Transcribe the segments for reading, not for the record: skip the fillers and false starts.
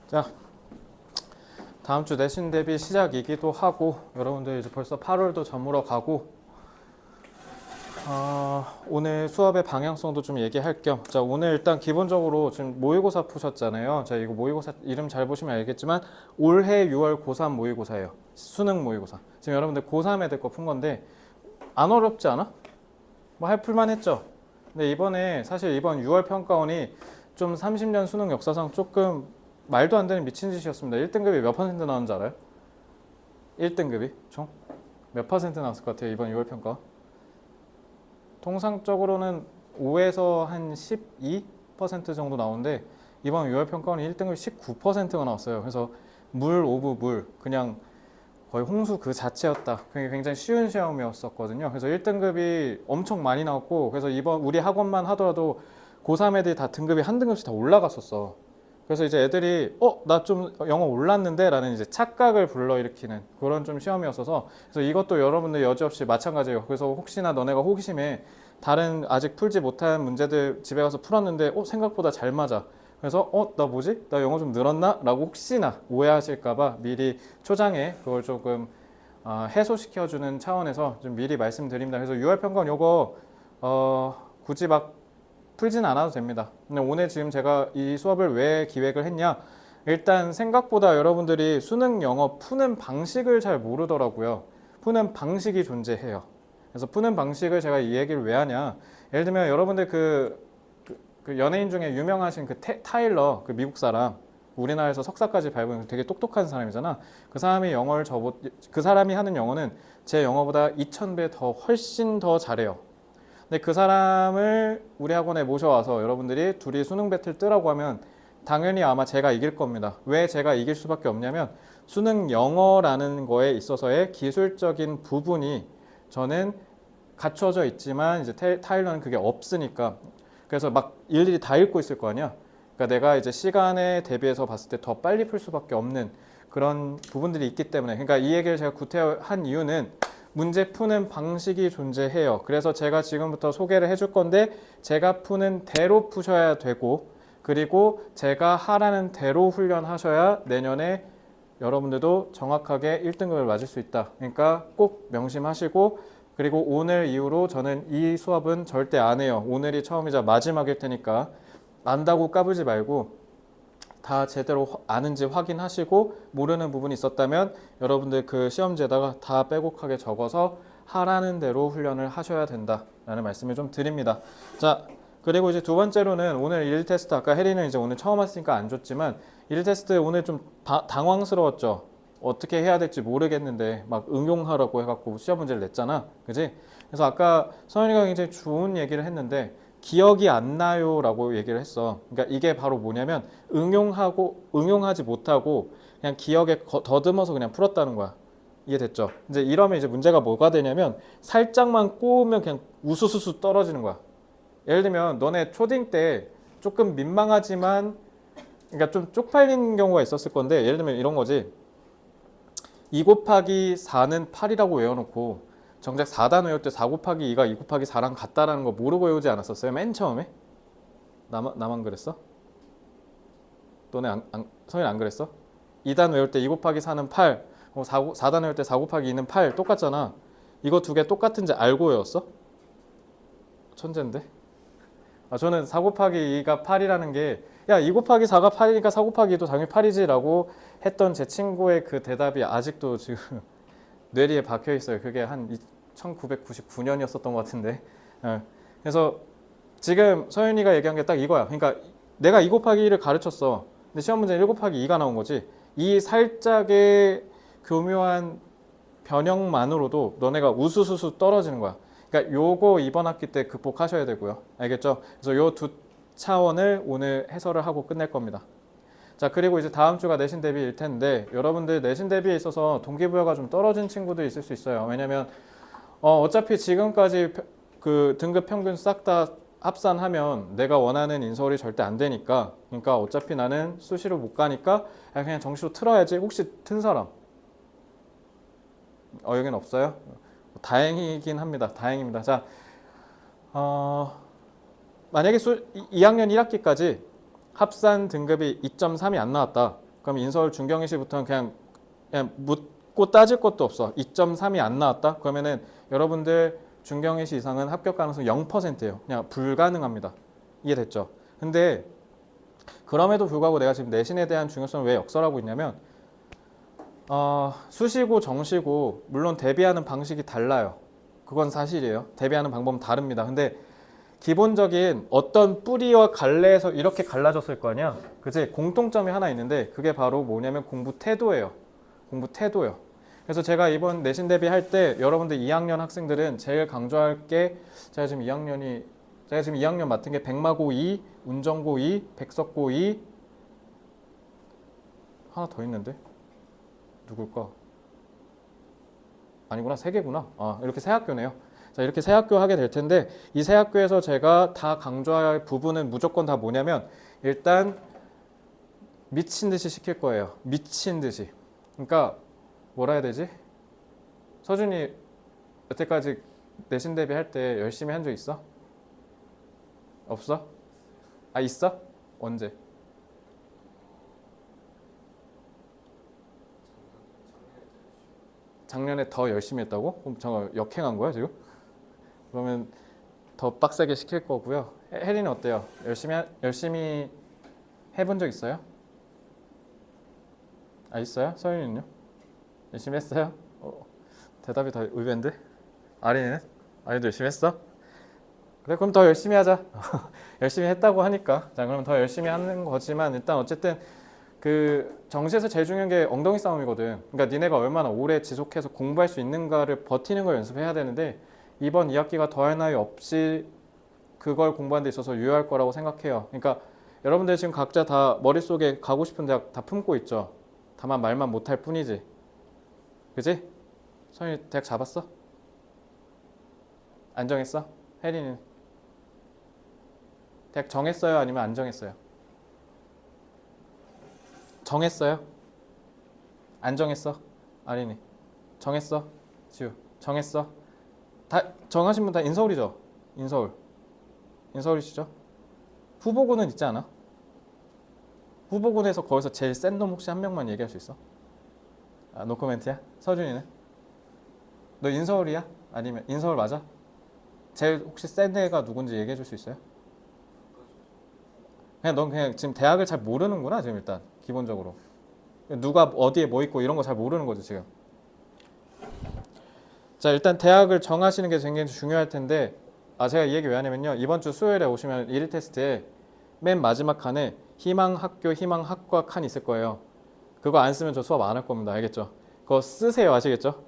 자, 다음 주 내신 대비 시작이기도 하고 여러분들 이제 벌써 8월도 저물어 가고 오늘 수업의 방향성도 좀 얘기할 겸 자, 오늘 일단 기본적으로 지금 모의고사 푸셨잖아요. 자, 이거 모의고사 이름 잘 보시면 알겠지만 올해 6월 고3 모의고사예요. 수능 모의고사. 지금 여러분들 고3 애들 거 푼 건데 안 어렵지 않아? 뭐 할 풀만 했죠. 근데 이번에 사실 이번 6월 평가원이 좀 30년 수능 역사상 조금 말도 안 되는 미친 짓이었습니다. 1등급이 몇 퍼센트 나오는지 알아요? 1등급이 총? 몇 퍼센트 나왔을 것 같아요? 이번 6월 평가? 통상적으로는 5에서 한 12% 정도 나오는데 이번 6월 평가원이 1등급이 19%가 나왔어요. 그래서 물 오브 물 그냥 거의 홍수 그 자체였다. 굉장히 쉬운 시험이었었거든요. 그래서 1등급이 엄청 많이 나왔고 그래서 이번 우리 학원만 하더라도 고3 애들이 다 등급이 한 등급씩 다 올라갔었어. 그래서 이제 애들이 나 좀 영어 올랐는데 라는 이제 착각을 불러일으키는 그런 좀 시험이었어서 그래서 이것도 여러분들 여지없이 마찬가지예요. 그래서 혹시나 너네가 호기심에 다른 아직 풀지 못한 문제들 집에 가서 풀었는데 생각보다 잘 맞아. 그래서 나 뭐지? 나 영어 좀 늘었나? 라고 혹시나 오해하실까봐 미리 초장에 그걸 조금 해소시켜주는 차원에서 좀 미리 말씀드립니다. 그래서 6월 평가원 요거 굳이 막 풀진 않아도 됩니다. 근데 오늘 지금 제가 이 수업을 왜 기획을 했냐? 일단 생각보다 여러분들이 수능 영어 푸는 방식을 잘 모르더라고요. 푸는 방식이 존재해요. 그래서 푸는 방식을 제가 이 얘기를 왜 하냐? 예를 들면 여러분들 그 연예인 중에 유명하신 그 타일러 그 미국 사람 우리나라에서 석사까지 밟은 되게 똑똑한 사람이잖아. 그 사람이 그 사람이 하는 영어는 제 영어보다 2000배 더 훨씬 더 잘해요. 근데 그 사람을 우리 학원에 모셔와서 여러분들이 둘이 수능 배틀 뜨라고 하면 당연히 아마 제가 이길 겁니다. 왜 제가 이길 수밖에 없냐면 수능 영어라는 거에 있어서의 기술적인 부분이 저는 갖춰져 있지만 이제 타일러는 그게 없으니까 그래서 막 일일이 다 읽고 있을 거 아니야. 그러니까 내가 이제 시간에 대비해서 봤을 때 더 빨리 풀 수밖에 없는 그런 부분들이 있기 때문에 그러니까 이 얘기를 제가 구태한 이유는 문제 푸는 방식이 존재해요. 그래서 제가 지금부터 소개를 해줄 건데 제가 푸는 대로 푸셔야 되고 그리고 제가 하라는 대로 훈련하셔야 내년에 여러분들도 정확하게 1등급을 맞을 수 있다. 그러니까 꼭 명심하시고 그리고 오늘 이후로 저는 이 수업은 절대 안 해요. 오늘이 처음이자 마지막일 테니까 안다고 까불지 말고 다 제대로 아는지 확인하시고 모르는 부분이 있었다면 여러분들 그 시험지에다가 다 빼곡하게 적어서 하라는 대로 훈련을 하셔야 된다라는 말씀을 좀 드립니다. 자, 그리고 이제 두 번째로는 오늘 1테스트 아까 혜리는 이제 오늘 처음 왔으니까 안 줬지만 1테스트 오늘 좀 당황스러웠죠. 어떻게 해야 될지 모르겠는데 막 응용하라고 해갖고 시험 문제를 냈잖아. 그지? 그래서 아까 서현이가 굉장히 좋은 얘기를 했는데 기억이 안 나요 라고 얘기를 했어. 그러니까 이게 바로 뭐냐면 응용하지 못하고 그냥 기억에 더듬어서 그냥 풀었다는 거야. 이해됐죠? 이제 이러면 이제 문제가 뭐가 되냐면 살짝만 꼬우면 그냥 우수수수 떨어지는 거야. 예를 들면 너네 초딩 때 조금 민망하지만 그러니까 좀 쪽팔린 경우가 있었을 건데 예를 들면 이런 거지. 2 곱하기 4는 8이라고 외워놓고 정작 4단 외울 때 4 곱하기 2가 2 곱하기 4랑 같다라는 거 모르고 외우지 않았었어요? 맨 처음에? 나만 그랬어? 너네 성인 안 그랬어? 2단 외울 때 2 곱하기 4는 8 4단 외울 때 4 곱하기 2는 8 똑같잖아. 이거 두 개 똑같은지 알고 외웠어? 천재인데? 저는 4 곱하기 2가 8이라는 게 야 2 곱하기 4가 8이니까 4 곱하기 2도 당연히 8이지 라고 했던 제 친구의 그 대답이 아직도 지금 뇌리에 박혀 있어요. 그게 한 1999년이었었던 것 같은데. 그래서 지금 서윤이가 얘기한 게 딱 이거야. 그러니까 내가 2 곱하기 1을 가르쳤어. 근데 시험 문제는 1 곱하기 2가 나온 거지. 이 살짝의 교묘한 변형만으로도 너네가 우수수수 떨어지는 거야. 그러니까 요거 이번 학기 때 극복하셔야 되고요. 알겠죠? 그래서 요 두 차원을 오늘 해설을 하고 끝낼 겁니다. 자, 그리고 이제 다음 주가 내신 대비일 텐데 여러분들 내신 대비에 있어서 동기부여가 좀 떨어진 친구들이 있을 수 있어요. 왜냐면 어차피 지금까지 그 등급 평균 싹 다 합산하면 내가 원하는 인서울이 절대 안 되니까 그러니까 어차피 나는 수시로 못 가니까 그냥 정시로 틀어야지. 혹시 튼 사람? 여긴 없어요? 다행이긴 합니다. 다행입니다. 자, 만약에 2학년 1학기까지 합산 등급이 2.3이 안 나왔다. 그럼 인서울 중경이시부터는 그냥 묻고 따질 것도 없어. 2.3이 안 나왔다? 그러면은 여러분들 중경이시 이상은 합격 가능성 0%예요. 그냥 불가능합니다. 이해됐죠? 근데 그럼에도 불구하고 내가 지금 내신에 대한 중요성을 왜 역설하고 있냐면 수시고 정시고 물론 대비하는 방식이 달라요. 그건 사실이에요. 대비하는 방법은 다릅니다. 근데 기본적인 어떤 뿌리와 갈래에서 이렇게 갈라졌을 거 아니야. 그치? 공통점이 하나 있는데 그게 바로 뭐냐면 공부 태도예요. 공부 태도요. 그래서 제가 이번 내신 대비할 때 여러분들 2학년 학생들은 제일 강조할 게 제가 지금 2학년 맡은 게 백마고 2, 운정고 2, 백석고 2 하나 더 있는데 누굴까? 아니구나. 3개구나. 이렇게 세 학교네요. 자, 이렇게 세 학교 하게 될 텐데 이 세 학교에서 제가 다 강조할 부분은 무조건 다 뭐냐면 일단 미친 듯이 시킬 거예요. 미친 듯이. 그러니까 뭐라 해야 되지? 서준이 여태까지 내신 대비할 때 열심히 한 적 있어? 없어? 있어? 언제? 작년에 더 열심히 했다고? 그럼 잠깐 역행한 거야 지금? 그러면 더 빡세게 시킬 거고요. 혜린은 어때요? 열심히 해본 적 있어요? 있어요? 서윤이는요? 열심히 했어요? 대답이 더 의외인데? 아린이는? 아린도 열심히 했어? 그래 그럼 더 열심히 하자. 열심히 했다고 하니까. 자 그럼 더 열심히 하는 거지만 일단 어쨌든 그 정시에서 제일 중요한 게 엉덩이 싸움이거든. 그러니까 니네가 얼마나 오래 지속해서 공부할 수 있는가를 버티는 걸 연습해야 되는데 이번 2학기가 더할 나위 없이 그걸 공부하는 데 있어서 유효할 거라고 생각해요. 그러니까 여러분들 지금 각자 다 머릿속에 가고 싶은 대학 다 품고 있죠. 다만 말만 못할 뿐이지. 그지? 서윤이 대학 잡았어? 안 정했어? 혜린이는? 대학 정했어요? 아니면 안 정했어요? 정했어요? 안 정했어? 아린이 정했어? 지우 정했어? 다 정하신 분 다 인서울이죠? 인서울이시죠? 후보군은 있지 않아? 후보군에서 거기서 제일 센 놈 혹시 한 명만 얘기할 수 있어? 노코멘트야? 서준이는? 너 인서울이야? 아니면 인서울 맞아? 제일 혹시 센 애가 누군지 얘기해 줄 수 있어요? 넌 그냥 지금 대학을 잘 모르는구나 지금 일단 기본적으로 누가 어디에 뭐 있고 이런 거 잘 모르는 거지 지금. 자 일단 대학을 정하시는 게 굉장히 중요할 텐데 제가 이 얘기 왜 하냐면요 이번 주 수요일에 오시면 1일 테스트에 맨 마지막 칸에 희망학교 희망학과 칸이 있을 거예요. 그거 안 쓰면 저 수업 안 할 겁니다. 알겠죠? 그거 쓰세요. 아시겠죠?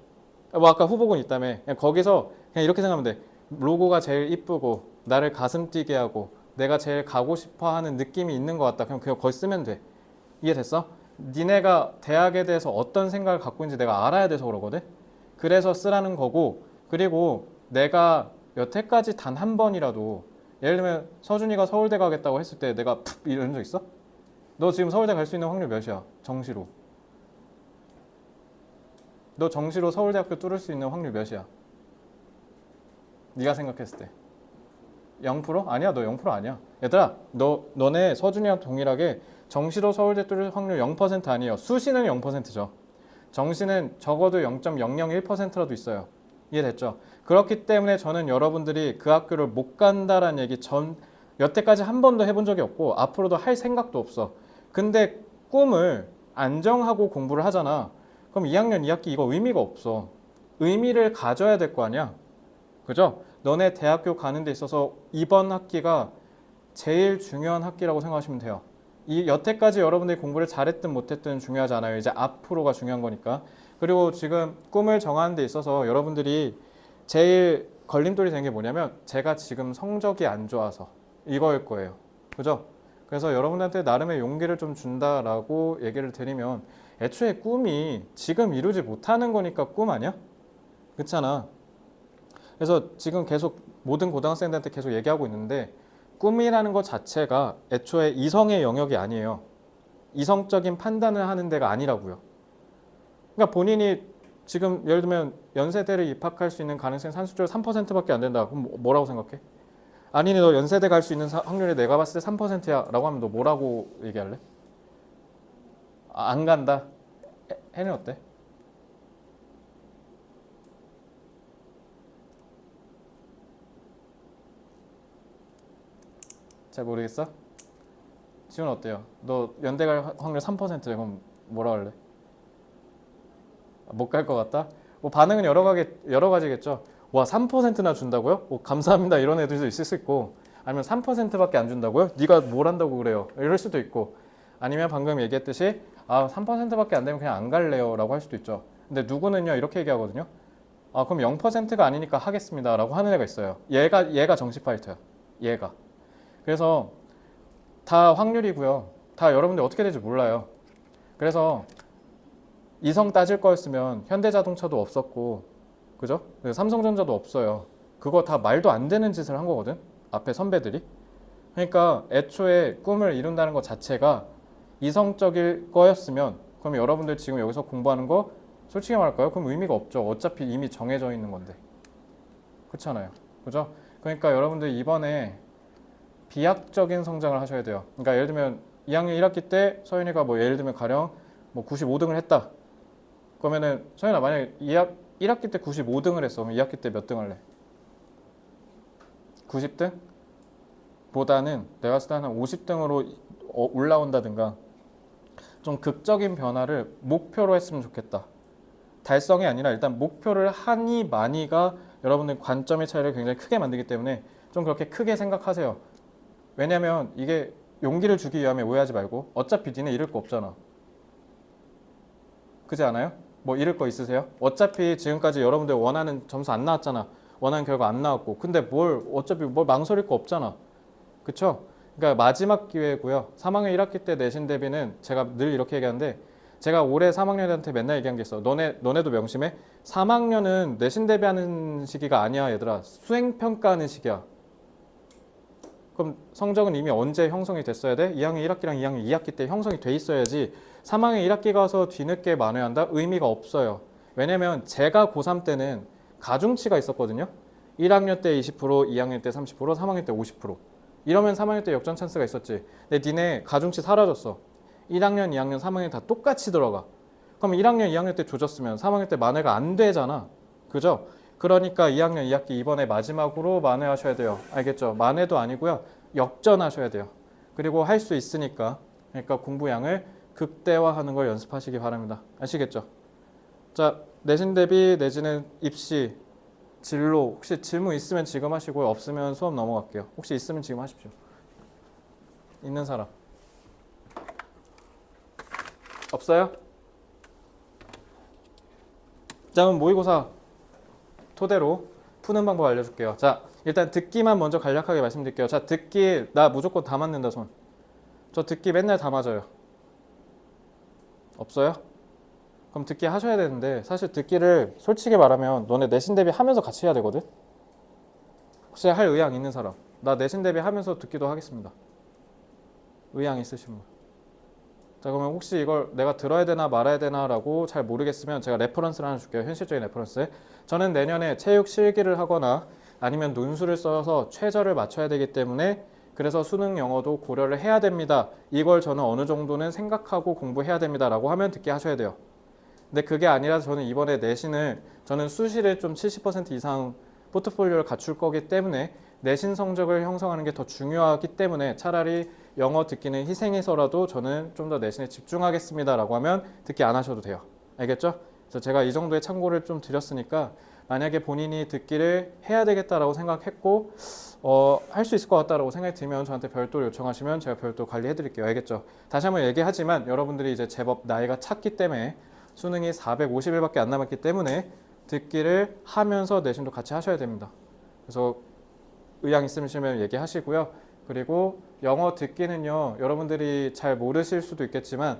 뭐 아까 후보군 있다며 그냥 거기서 그냥 이렇게 생각하면 돼. 로고가 제일 이쁘고 나를 가슴 뛰게 하고 내가 제일 가고 싶어 하는 느낌이 있는 것 같다. 그냥 거기 쓰면 돼. 이해됐어? 니네가 대학에 대해서 어떤 생각을 갖고 있는지 내가 알아야 돼서 그러거든. 그래서 쓰라는 거고 그리고 내가 여태까지 단 한 번이라도 예를 들면 서준이가 서울대 가겠다고 했을 때 내가 푹 이런 적 있어? 너 지금 서울대 갈 수 있는 확률 몇이야? 정시로. 너 정시로 서울대학교 뚫을 수 있는 확률 몇이야? 네가 생각했을 때. 0%? 아니야. 너 0% 아니야. 얘들아, 너네 서준이랑 동일하게 정시로 서울대 뚫을 확률 0% 아니에요. 수시는 0%죠. 정시는 적어도 0.001%라도 있어요. 이해됐죠? 그렇기 때문에 저는 여러분들이 그 학교를 못 간다라는 얘기 여태까지 한 번도 해본 적이 없고 앞으로도 할 생각도 없어. 근데 꿈을 안정하고 공부를 하잖아. 그럼 2학년 2학기 이거 의미가 없어. 의미를 가져야 될 거 아니야. 그죠? 너네 대학교 가는 데 있어서 이번 학기가 제일 중요한 학기라고 생각하시면 돼요. 이 여태까지 여러분들이 공부를 잘했든 못했든 중요하지 않아요. 이제 앞으로가 중요한 거니까. 그리고 지금 꿈을 정하는 데 있어서 여러분들이 제일 걸림돌이 된 게 뭐냐면 제가 지금 성적이 안 좋아서 이거일 거예요. 그죠? 그래서 여러분들한테 나름의 용기를 좀 준다라고 얘기를 드리면 애초에 꿈이 지금 이루지 못하는 거니까 꿈 아니야? 그렇잖아. 그래서 지금 계속 모든 고등학생들한테 계속 얘기하고 있는데 꿈이라는 것 자체가 애초에 이성의 영역이 아니에요. 이성적인 판단을 하는 데가 아니라고요. 그러니까 본인이 지금 예를 들면 연세대를 입학할 수 있는 가능성이 산술적으로 3%밖에 안 된다. 그럼 뭐라고 생각해? 아니 너 연세대 갈 수 있는 확률이 내가 봤을 때 3%야 라고 하면 너 뭐라고 얘기할래? 안 간다. 해는 어때? 잘 모르겠어? 지훈 어때요? 너 연대 갈 확률 3%래. 그럼 뭐라 할래? 못 갈 것 같다? 뭐 반응은 여러 가지겠죠. 와, 3%나 준다고요? 감사합니다. 이런 애들도 있을 수 있고, 아니면 3%밖에 안 준다고요? 네가 뭘 한다고 그래요? 이럴 수도 있고, 아니면 방금 얘기했듯이 3%밖에 안 되면 그냥 안 갈래요 라고 할 수도 있죠. 근데 누구는요 이렇게 얘기하거든요. 그럼 0%가 아니니까 하겠습니다 라고 하는 애가 있어요. 얘가 정시 파이터야. 얘가. 그래서 다 확률이고요. 다 여러분들 어떻게 될지 몰라요. 그래서 이성 따질 거였으면 현대자동차도 없었고, 그죠? 삼성전자도 없어요. 그거 다 말도 안 되는 짓을 한 거거든. 앞에 선배들이. 그러니까 애초에 꿈을 이룬다는 것 자체가 이성적일 거였으면, 그럼 여러분들 지금 여기서 공부하는 거 솔직히 말할까요? 그럼 의미가 없죠. 어차피 이미 정해져 있는 건데. 그렇잖아요. 그죠? 그러니까 여러분들 이번에 비약적인 성장을 하셔야 돼요. 그러니까 예를 들면 2학년 1학기 때 서윤이가 뭐 예를 들면 가령 뭐 95등을 했다. 그러면은 서윤아 만약에 1학기 때 95등을 했어. 그럼 2학기 때 몇 등 할래? 90등? 보다는 내가 봤을 때 한 50등으로 올라온다든가 좀 극적인 변화를 목표로 했으면 좋겠다. 달성이 아니라 일단 목표를 하니 마니가 여러분들 관점의 차이를 굉장히 크게 만들기 때문에 좀 그렇게 크게 생각하세요. 왜냐면 이게 용기를 주기 위함에 오해하지 말고 어차피 니네 잃을 거 없잖아. 그지 않아요? 뭐 잃을 거 있으세요? 어차피 지금까지 여러분들 원하는 점수 안 나왔잖아. 원하는 결과 안 나왔고. 근데 어차피 뭘 망설일 거 없잖아. 그쵸? 그러니까 마지막 기회고요. 3학년 1학기 때 내신 대비는 제가 늘 이렇게 얘기하는데 제가 올해 3학년한테 맨날 얘기한 게 있어. 너네도 명심해. 3학년은 내신 대비하는 시기가 아니야, 얘들아. 수행평가하는 시기야. 그럼 성적은 이미 언제 형성이 됐어야 돼? 2학년 1학기랑 2학년 2학기 때 형성이 돼 있어야지 3학년 1학기 가서 뒤늦게 만회한다? 의미가 없어요. 왜냐면 제가 고3 때는 가중치가 있었거든요. 1학년 때 20%, 2학년 때 30%, 3학년 때 50%. 이러면 3학년 때 역전 찬스가 있었지. 근데 니네 가중치 사라졌어. 1학년, 2학년, 3학년 다 똑같이 들어가. 그럼 1학년, 2학년 때 조졌으면 3학년 때 만회가 안 되잖아. 그죠? 그러니까 2학년 2학기 이번에 마지막으로 만회하셔야 돼요. 알겠죠? 만회도 아니고요. 역전하셔야 돼요. 그리고 할 수 있으니까 그러니까 공부량을 극대화하는 걸 연습하시기 바랍니다. 아시겠죠? 자, 내신 대비 내지는 입시, 진로 혹시 질문 있으면 지금 하시고요. 없으면 수업 넘어갈게요. 혹시 있으면 지금 하십시오. 있는 사람? 없어요? 자, 그럼 모의고사 토대로 푸는 방법 알려줄게요. 자, 일단 듣기만 먼저 간략하게 말씀드릴게요. 자, 듣기 나 무조건 다 맞는다 손. 저 듣기 맨날 다 맞아요. 없어요? 그럼 듣기 하셔야 되는데 사실 듣기를 솔직히 말하면 너네 내신 대비 하면서 같이 해야 되거든? 혹시 할 의향 있는 사람? 나 내신 대비 하면서 듣기도 하겠습니다. 의향 있으신 분? 자, 그러면 혹시 이걸 내가 들어야 되나 말아야 되나 라고 잘 모르겠으면 제가 레퍼런스를 하나 줄게요. 현실적인 레퍼런스. 저는 내년에 체육 실기를 하거나 아니면 논술을 써서 최저를 맞춰야 되기 때문에 그래서 수능 영어도 고려를 해야 됩니다. 이걸 저는 어느 정도는 생각하고 공부해야 됩니다 라고 하면 듣게 하셔야 돼요. 근데 그게 아니라 저는 이번에 내신을 저는 수시를 좀 70% 이상 포트폴리오를 갖출 거기 때문에 내신 성적을 형성하는 게 더 중요하기 때문에 차라리 영어 듣기는 희생해서라도 저는 좀 더 내신에 집중하겠습니다 라고 하면 듣기 안 하셔도 돼요. 알겠죠? 그래서 제가 이 정도의 참고를 좀 드렸으니까 만약에 본인이 듣기를 해야 되겠다라고 생각했고 할 수 있을 것 같다라고 생각이 들면 저한테 별도로 요청하시면 제가 별도 관리해 드릴게요. 알겠죠? 다시 한번 얘기하지만 여러분들이 이제 제법 나이가 찼기 때문에 수능이 450일밖에 안 남았기 때문에 듣기를 하면서 내신도 같이 하셔야 됩니다. 그래서 의향 있으시면 얘기하시고요. 그리고 영어 듣기는요. 여러분들이 잘 모르실 수도 있겠지만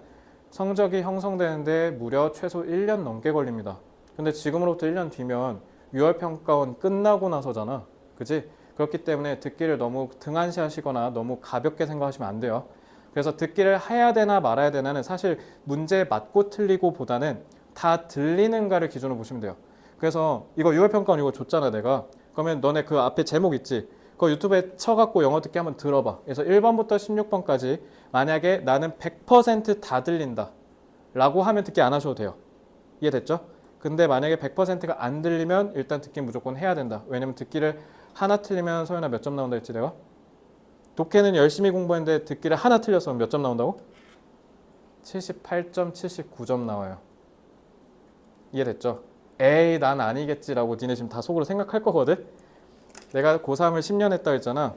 성적이 형성되는데 무려 최소 1년 넘게 걸립니다. 근데 지금으로부터 1년 뒤면 6월 평가원 끝나고 나서잖아. 그지? 그렇기 때문에 듣기를 너무 등한시 하시거나 너무 가볍게 생각하시면 안 돼요. 그래서 듣기를 해야 되나 말아야 되나는 사실 문제 맞고 틀리고 보다는 다 들리는가를 기준으로 보시면 돼요. 그래서 이거 6월 평가원 이거 줬잖아 내가. 그러면 너네 그 앞에 제목 있지? 그거 유튜브에 쳐갖고 영어 듣기 한번 들어봐. 그래서 1번부터 16번까지 만약에 나는 100% 다 들린다. 라고 하면 듣기 안 하셔도 돼요. 이해됐죠? 근데 만약에 100%가 안 들리면 일단 듣기 무조건 해야 된다. 왜냐면 듣기를 하나 틀리면 소연아 몇 점 나온다 했지 내가? 독해는 열심히 공부했는데 듣기를 하나 틀렸어. 몇 점 나온다고? 78점, 79점 나와요. 이해됐죠? 에이 난 아니겠지라고 니네 지금 다 속으로 생각할 거거든? 내가 고3을 10년 했다 했잖아.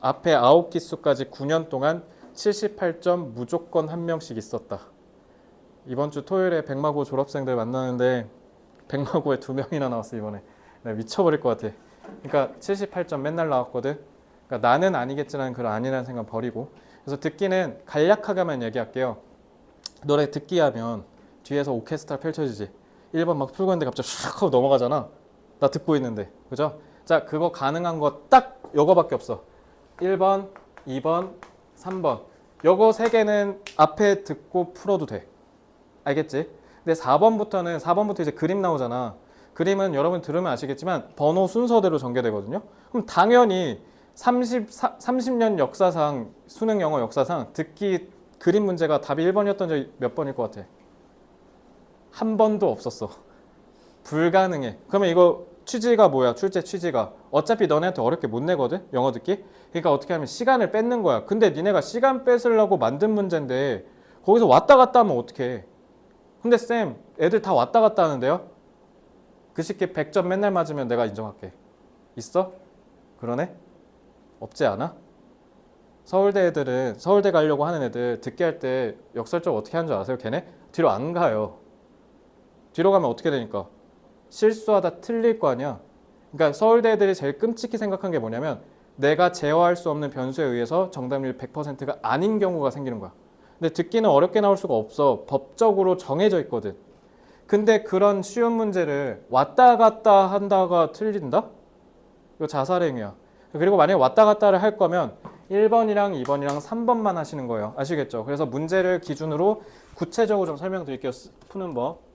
앞에 9기수까지 9년 동안 78점 무조건 한 명씩 있었다. 이번 주 토요일에 백마고 졸업생들 만나는데 백마고에 2명이나 나왔어 이번에. 내가 미쳐버릴 것 같아. 그러니까 78점 맨날 나왔거든. 그러니까 나는 아니겠지라는 그런 아니라는 생각 버리고. 그래서 듣기는 간략하게만 얘기할게요. 노래 듣기 하면 뒤에서 오케스트라 펼쳐지지. 1번 막 풀고 있는데 갑자기 슉 하고 넘어가잖아. 나 듣고 있는데. 그죠? 자, 그거 가능한 거 딱 요거밖에 없어. 1번, 2번, 3번. 요거 3개는 앞에 듣고 풀어도 돼. 알겠지? 근데 4번부터 이제 그림 나오잖아. 그림은 여러분 들으면 아시겠지만 번호 순서대로 전개되거든요. 그럼 당연히 30년 역사상, 수능 영어 역사상 듣기 그림 문제가 답이 1번이었던 적이 몇 번일 것 같아? 한 번도 없었어. 불가능해. 그러면 이거 취지가 뭐야? 출제 취지가. 어차피 너네한테 어렵게 못 내거든? 영어 듣기? 그러니까 어떻게 하면 시간을 뺏는 거야. 근데 니네가 시간 뺏으려고 만든 문제인데 거기서 왔다 갔다 하면 어떡해. 근데 쌤, 애들 다 왔다 갔다 하는데요? 그 시기 100점 맨날 맞으면 내가 인정할게. 있어? 그러네? 없지 않아? 서울대 애들은, 서울대 가려고 하는 애들 듣기 할 때 역설적 어떻게 하는 줄 아세요? 걔네? 뒤로 안 가요. 뒤로 가면 어떻게 되니까? 실수하다 틀릴 거 아니야. 그러니까 서울대 애들이 제일 끔찍히 생각한 게 뭐냐면 내가 제어할 수 없는 변수에 의해서 정답률 100%가 아닌 경우가 생기는 거야. 근데 듣기는 어렵게 나올 수가 없어. 법적으로 정해져 있거든. 근데 그런 쉬운 문제를 왔다 갔다 한다가 틀린다? 이거 자살행위야. 그리고 만약에 왔다 갔다를 할 거면 1번이랑 2번이랑 3번만 하시는 거예요. 아시겠죠? 그래서 문제를 기준으로 구체적으로 좀 설명드릴게요. 푸는 법.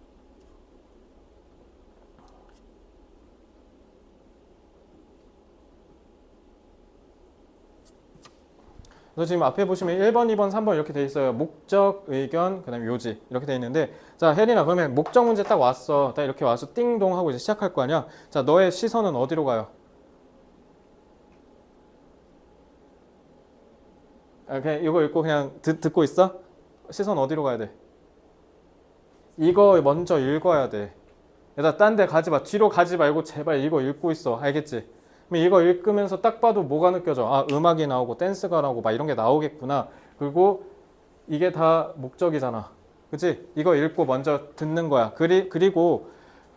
그래서 지금 앞에 보시면 1번, 2번, 3번 이렇게 돼 있어요. 목적, 의견, 그 다음에 요지 이렇게 돼 있는데 자 혜린아 그러면 목적 문제 딱 왔어. 딱 이렇게 와서 띵동 하고 이제 시작할 거 아니야. 자 너의 시선은 어디로 가요? 그냥 이거 읽고 그냥 듣고 있어? 시선 어디로 가야 돼? 이거 먼저 읽어야 돼. 얘들아 딴 데 가지 마. 뒤로 가지 말고 제발 이거 읽고 있어. 알겠지? 그럼 이거 읽으면서 딱 봐도 뭐가 느껴져? 아 음악이 나오고 댄스가 나오고 막 이런 게 나오겠구나. 그리고 이게 다 목적이잖아. 그치? 이거 읽고 먼저 듣는 거야. 그리고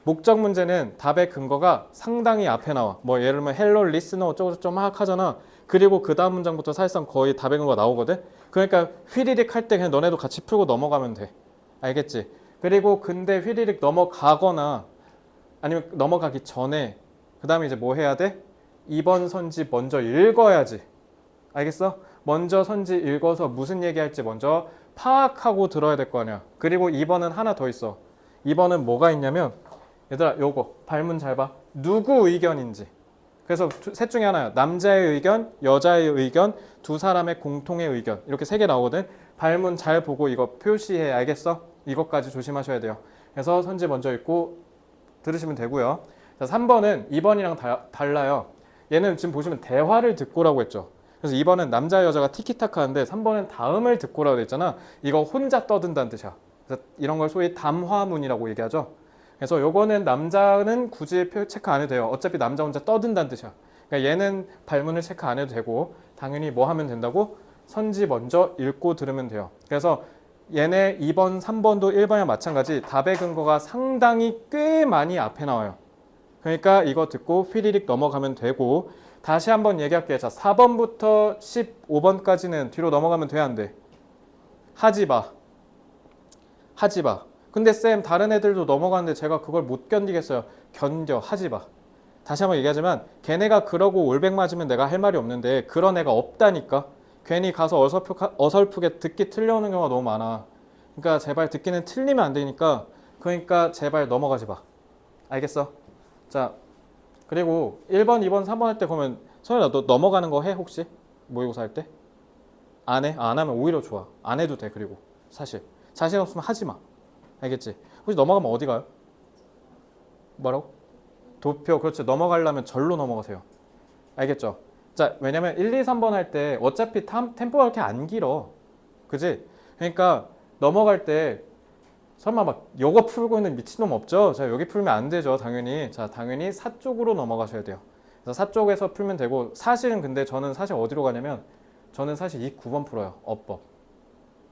목적 문제는 답의 근거가 상당히 앞에 나와. 뭐 예를 들면 헬로 리스너 어쩌고저쩌고 막 하잖아. 그리고 그 다음 문장부터 사실상 거의 답의 근거가 나오거든. 그러니까 휘리릭 할 때 그냥 너네도 같이 풀고 넘어가면 돼. 알겠지? 그리고 근데 휘리릭 넘어가거나 아니면 넘어가기 전에 그 다음에 이제 뭐 해야 돼? 2번 선지 먼저 읽어야지. 알겠어? 먼저 선지 읽어서 무슨 얘기할지 먼저 파악하고 들어야 될 거 아니야. 그리고 2번은 하나 더 있어. 2번은 뭐가 있냐면 얘들아 요거 발문 잘 봐. 누구 의견인지. 그래서 셋 중에 하나야. 남자의 의견, 여자의 의견, 두 사람의 공통의 의견. 이렇게 3개 나오거든. 발문 잘 보고 이거 표시해. 알겠어? 이것까지 조심하셔야 돼요. 그래서 선지 먼저 읽고 들으시면 되고요. 자, 3번은 2번이랑 달라요. 얘는 지금 보시면 대화를 듣고라고 했죠. 그래서 2번은 남자 여자가 티키타카 하는데 3번은 다음을 듣고라고 했잖아. 이거 혼자 떠든다는 뜻이야. 그래서 이런 걸 소위 담화문이라고 얘기하죠. 그래서 요거는 남자는 굳이 체크 안 해도 돼요. 어차피 남자 혼자 떠든다는 뜻이야. 그러니까 얘는 발문을 체크 안 해도 되고 당연히 뭐 하면 된다고? 선지 먼저 읽고 들으면 돼요. 그래서 얘네 2번, 3번도 1번이랑 마찬가지 답의 근거가 상당히 꽤 많이 앞에 나와요. 그러니까 이거 듣고 휘리릭 넘어가면 되고 다시 한번 얘기할게요. 자, 4번부터 15번까지는 뒤로 넘어가면 돼, 안 돼? 하지 마. 하지 마. 근데 쌤 다른 애들도 넘어가는데 제가 그걸 못 견디겠어요. 견뎌. 하지 마. 다시 한번 얘기하지만 걔네가 그러고 올백 맞으면 내가 할 말이 없는데 그런 애가 없다니까. 괜히 가서 어설프게 듣기 틀려오는 경우가 너무 많아. 그러니까 제발 듣기는 틀리면 안 되니까 그러니까 제발 넘어가지 마. 알겠어? 자, 그리고 1번, 2번, 3번 할 때 그러면 서연아 너 넘어가는 거 해 혹시? 모의고사 할 때? 안 해? 안 하면 오히려 좋아. 안 해도 돼. 그리고 사실 자신 없으면 하지 마. 알겠지? 혹시 넘어가면 어디 가요? 뭐라고? 도표. 그렇죠. 넘어가려면 절로 넘어가세요. 알겠죠? 자, 왜냐면 1, 2, 3번 할 때 어차피 템포가 그렇게 안 길어. 그지? 그러니까 넘어갈 때 설마 막 요거 풀고 있는 미친놈 없죠? 자, 여기 풀면 안 되죠, 당연히. 자, 당연히 4 쪽으로 넘어가셔야 돼요. 그래서 4 쪽에서 풀면 되고, 사실은 근데 저는 사실 어디로 가냐면, 저는 사실 이 9번 풀어요, 어법.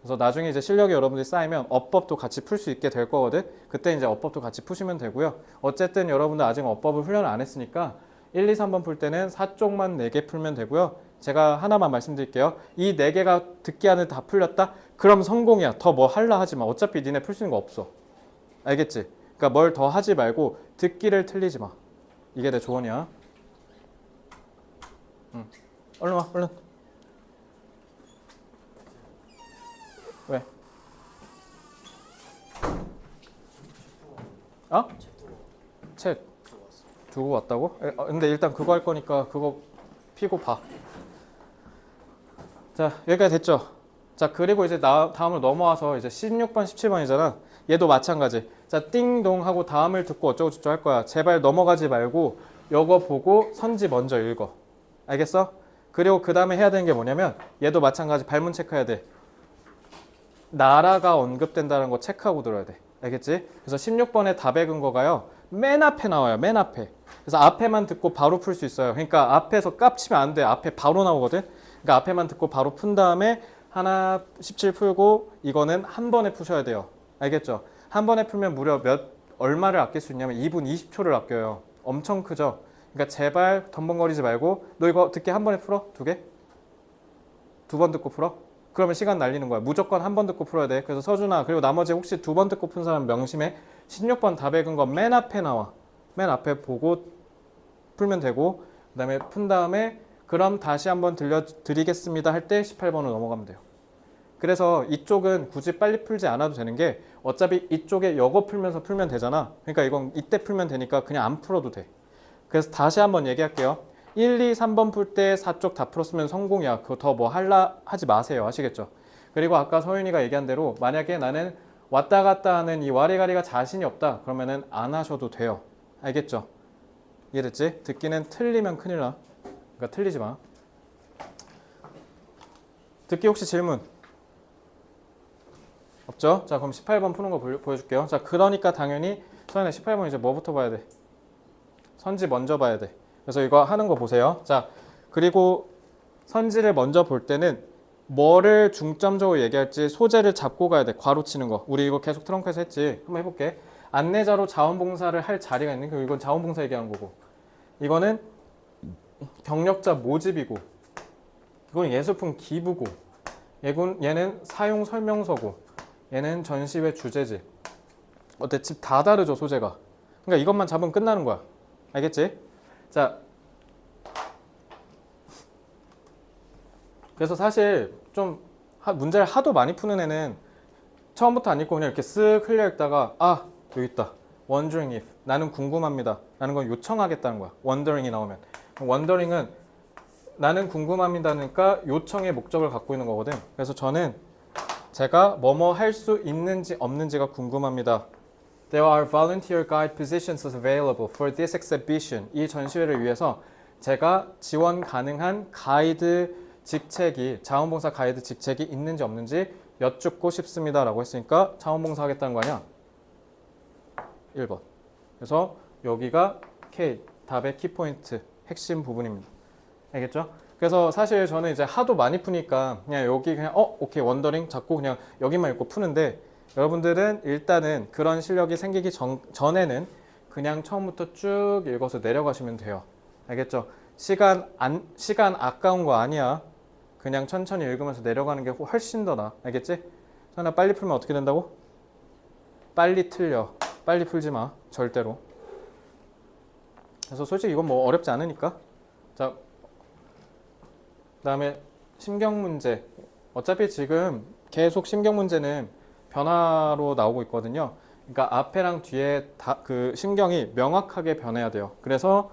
그래서 나중에 이제 실력이 여러분들이 쌓이면 어법도 같이 풀 수 있게 될 거거든. 그때 이제 어법도 같이 푸시면 되고요. 어쨌든 여러분들 아직 어법을 훈련을 안 했으니까 1, 2, 3번 풀 때는 4쪽만 4개 풀면 되고요. 제가 하나만 말씀드릴게요. 이 4개가 듣기 안에 다 풀렸다? 그럼 성공이야. 더 뭐 할라 하지 마. 어차피 니네 풀 수 있는 거 없어. 알겠지? 그러니까 뭘 더 하지 말고 듣기를 틀리지 마. 이게 내 조언이야. 얼른 와, 얼른. 왜? 어? 책 두고 왔다고? 근데 일단 그거 할 거니까 그거 피고 봐. 자, 여기까지 됐죠? 자, 그리고 이제 다음으로 넘어와서 이제 16번, 17번이잖아. 얘도 마찬가지. 자, 띵동 하고 다음을 듣고 어쩌고저쩌고 할 거야. 제발 넘어가지 말고 요거 보고 선지 먼저 읽어. 알겠어? 그리고 그 다음에 해야 되는 게 뭐냐면 얘도 마찬가지 발문 체크해야 돼. 나라가 언급된다는 거 체크하고 들어야 돼. 알겠지? 그래서 16번의 답의 근거가요. 맨 앞에 나와요. 맨 앞에. 그래서 앞에만 듣고 바로 풀 수 있어요. 그러니까 앞에서 깝치면 안 돼. 앞에 바로 나오거든. 그러니까 앞에만 듣고 바로 푼 다음에 하나 17 풀고 이거는 한 번에 푸셔야 돼요. 알겠죠? 한 번에 풀면 무려 얼마를 아낄 수 있냐면 2분 20초를 아껴요. 엄청 크죠? 그러니까 제발 덤벙거리지 말고 너 이거 듣기 한 번에 풀어? 2개? 2번 듣고 풀어? 그러면 시간 날리는 거야. 무조건 한 번 듣고 풀어야 돼. 그래서 서준아, 그리고 나머지 혹시 2번 듣고 푼 사람 명심해. 16번 답의 근거 맨 앞에 나와. 맨 앞에 보고 풀면 되고, 그 다음에 푼 다음에 그럼 다시 한번 들려드리겠습니다 할 때 18번으로 넘어가면 돼요. 그래서 이쪽은 굳이 빨리 풀지 않아도 되는 게 어차피 이쪽에 이거 풀면서 풀면 되잖아. 그러니까 이건 이때 풀면 되니까 그냥 안 풀어도 돼. 그래서 다시 한번 얘기할게요. 1, 2, 3번 풀 때 4쪽 다 풀었으면 성공이야. 그거 더 뭐 하지 마세요. 아시겠죠? 그리고 아까 서윤이가 얘기한 대로 만약에 나는 왔다 갔다 하는 이 와리가리가 자신이 없다. 그러면은 안 하셔도 돼요. 알겠죠? 이해됐지? 듣기는 틀리면 큰일 나. 그러니까 틀리지 마. 듣기 혹시 질문? 없죠? 자, 그럼 18번 푸는 거 보여줄게요. 자, 그러니까 당연히 서윤아 18번 이제 뭐부터 봐야 돼? 선지 먼저 봐야 돼. 그래서 이거 하는 거 보세요. 자, 그리고 선지를 먼저 볼 때는 뭐를 중점적으로 얘기할지 소재를 잡고 가야 돼. 괄호 치는 거. 우리 이거 계속 트렁크에서 했지. 한번 해볼게. 안내자로 자원봉사를 할 자리가 있는 거. 이건 자원봉사 얘기하는 거고. 이거는 경력자 모집이고. 이건 예술품 기부고. 얘는 사용 설명서고. 얘는 전시회 주제지. 어때? 집 다 다르죠, 소재가. 그러니까 이것만 잡으면 끝나는 거야. 알겠지? 자, 그래서 사실 좀 문제를 하도 많이 푸는 애는 처음부터 안 읽고 그냥 이렇게 쓱 흘려 읽다가 아, 여기 있다. wondering if. 나는 궁금합니다. 라는 건 요청하겠다는 거야. wondering이 나오면. wondering은 나는 궁금합니다니까 요청의 목적을 갖고 있는 거거든. 그래서 저는 제가 뭐뭐 할 수 있는지 없는지가 궁금합니다. There are volunteer guide positions available for this exhibition. 이 전시회를 위해서 제가 지원 가능한 가이드 직책이, 자원봉사 가이드 직책이 있는지 없는지 여쭙고 싶습니다. 라고 했으니까 자원봉사 하겠다는 거 아니야? 1번. 그래서 여기가 K, 답의 키포인트, 핵심 부분입니다. 알겠죠? 그래서 사실 저는 이제 하도 많이 푸니까 그냥 여기 그냥 오케이 원더링 잡고 그냥 여기만 읽고 푸는데 여러분들은 일단은 그런 실력이 생기기 전에는 그냥 처음부터 쭉 읽어서 내려가시면 돼요. 알겠죠? 시간 아까운 거 아니야. 그냥 천천히 읽으면서 내려가는 게 훨씬 더 나아. 알겠지? 하나 빨리 풀면 어떻게 된다고? 빨리 틀려. 빨리 풀지 마. 절대로. 그래서 솔직히 이건 뭐 어렵지 않으니까. 자, 그다음에 심경 문제. 어차피 지금 계속 심경 문제는 변화로 나오고 있거든요. 그러니까 앞에랑 뒤에 그 심경이 명확하게 변해야 돼요. 그래서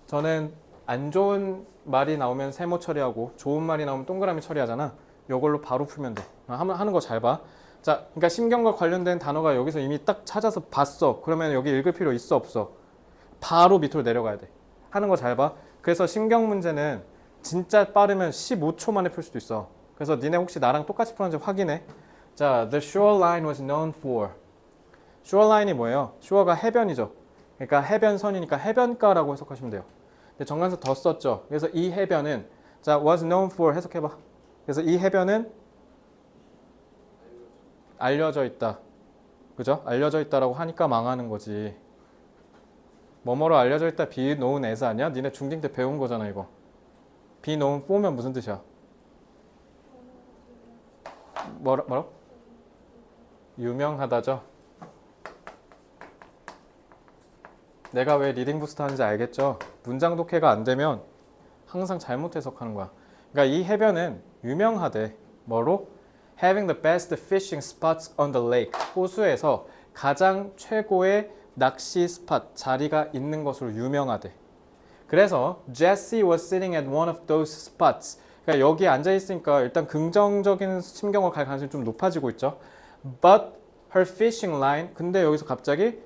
저는 안 좋은 말이 나오면 세모 처리하고 좋은 말이 나오면 동그라미 처리하잖아. 이걸로 바로 풀면 돼. 하는 거 잘 봐. 자, 그러니까 심경과 관련된 단어가 여기서 이미 딱 찾아서 봤어. 그러면 여기 읽을 필요 있어 없어? 바로 밑으로 내려가야 돼. 하는 거 잘 봐. 그래서 심경 문제는 진짜 빠르면 15초 만에 풀 수도 있어. 그래서 니네 혹시 나랑 똑같이 풀었는지 확인해. 자, the shoreline was known for. shoreline이 뭐예요? shore가 해변이죠. 그러니까 해변선이니까 해변가라고 해석하시면 돼요. 근데 정관사 더 썼죠. 그래서 이 해변은 자, was known for 해석해봐. 그래서 이 해변은 알려져 있다. 그죠? 알려져 있다라고 하니까 망하는 거지. 뭐뭐로 알려져 있다 be known as 아니야? 니네 중딩 때 배운 거잖아 이거. be known for면 무슨 뜻이야? 뭐라고? 유명하다죠? 내가 왜 리딩 부스트 하는지 알겠죠? 문장 독해가 안 되면 항상 잘못 해석하는 거야. 그러니까 이 해변은 유명하대. 뭐로? Having the best fishing spots on the lake. 호수에서 가장 최고의 낚시 스팟, 자리가 있는 것으로 유명하대. 그래서 Jesse was sitting at one of those spots. 그러니까 여기 앉아 있으니까 일단 긍정적인 심경을 갈 가능성이 좀 높아지고 있죠. But her fishing line. 근데 여기서 갑자기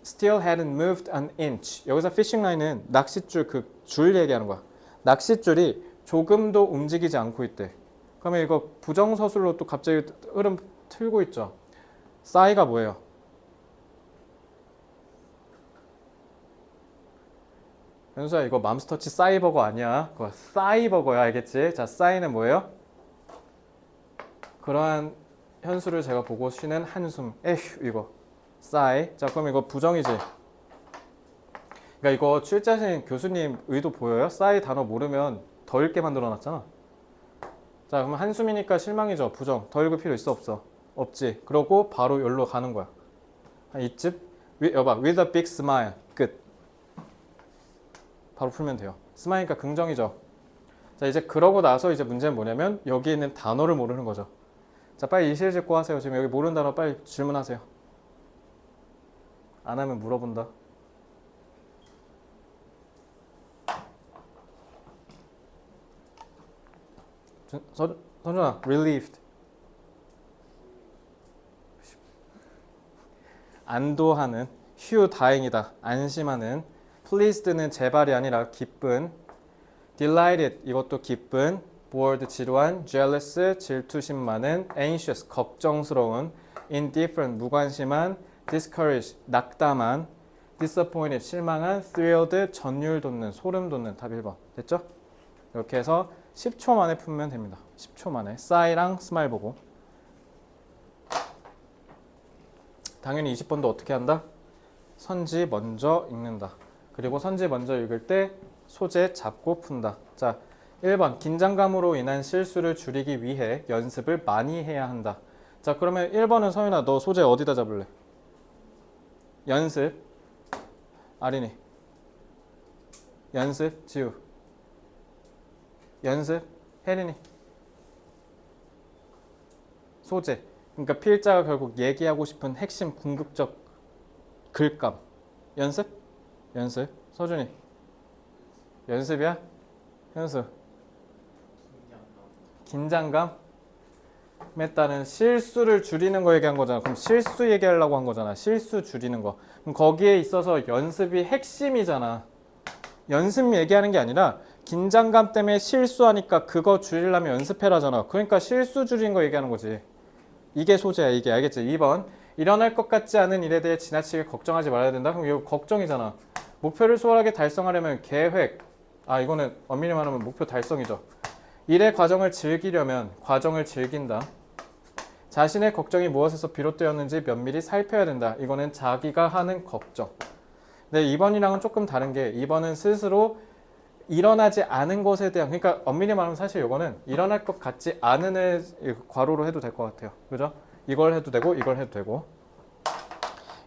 still hadn't moved an inch. 여기서 fishing line은 낚싯줄 그 줄 얘기하는 거야. 낚싯줄이 조금도 움직이지 않고 있대. 그러면 이거 부정서술로 또 갑자기 흐름 틀고 있죠. 싸이가 뭐예요? 현수야 이거 맘스터치 싸이버거 아니야. 그거 싸이버거야 알겠지? 자 싸이는 뭐예요? 그러한 현수를 제가 보고 쉬는 한숨. 에휴 이거 싸이. 자 그럼 이거 부정이지. 그러니까 이거 출제하신 교수님 의도 보여요? 싸이 단어 모르면 더 읽게 만들어놨잖아. 자 그럼 한숨이니까 실망이죠. 부정. 더 읽을 필요 있어 없어? 없지. 그러고 바로 여기로 가는 거야. 한 이쯤? 여봐. With a big smile. 끝. 바로 풀면 돼요. 스마일이니까 긍정이죠. 자 이제 그러고 나서 이제 문제는 뭐냐면 여기 있는 단어를 모르는 거죠. 자 빨리 이실 짓고 하세요. 지금 여기 모르는 단어 빨리 질문하세요. 안 하면 물어본다. 선준아, relieved. 안도하는, 휴 다행이다, 안심하는. pleased는 제발이 아니라 기쁜. delighted 이것도 기쁜. bored 지루한. jealous 질투심 많은. anxious 걱정스러운. indifferent 무관심한. discouraged 낙담한. disappointed 실망한. thrilled 전율 돋는 소름 돋는. 답 1번 됐죠? 이렇게 해서 10초 만에 풀면 됩니다. 10초 만에 싸이랑 스마일 보고. 당연히 20번도 어떻게 한다? 선지 먼저 읽는다. 그리고 선지 먼저 읽을 때 소재 잡고 푼다. 자, 1번 긴장감으로 인한 실수를 줄이기 위해 연습을 많이 해야 한다. 자, 그러면 1번은 서윤아 너 소재 어디다 잡을래? 연습. 아린이 연습. 지우 연습. 혜린이 소재. 그러니까 필자가 결국 얘기하고 싶은 핵심 궁극적 글감. 연습? 연습. 서준이 연습이야? 현수 긴장감에 따른 실수를 줄이는 거 얘기한 거잖아. 그럼 실수 얘기하려고 한 거잖아. 실수 줄이는 거. 그럼 거기에 있어서 연습이 핵심이잖아. 연습 얘기하는 게 아니라 긴장감 때문에 실수하니까 그거 줄이려면 연습해라잖아. 그러니까 실수 줄이는 거 얘기하는 거지. 이게 소재야. 이게 알겠지? 2번 일어날 것 같지 않은 일에 대해 지나치게 걱정하지 말아야 된다. 그럼 이거 걱정이잖아. 목표를 수월하게 달성하려면 계획. 이거는 엄밀히 말하면 목표 달성이죠. 일의 과정을 즐기려면 과정을 즐긴다. 자신의 걱정이 무엇에서 비롯되었는지 면밀히 살펴야 된다. 이거는 자기가 하는 걱정. 네, 2번이랑은 조금 다른 게 2번은 스스로 일어나지 않은 것에 대한, 그러니까 엄밀히 말하면 사실 이거는 일어날 것 같지 않은을 괄호로 해도 될 것 같아요. 그죠? 이걸 해도 되고 이걸 해도 되고.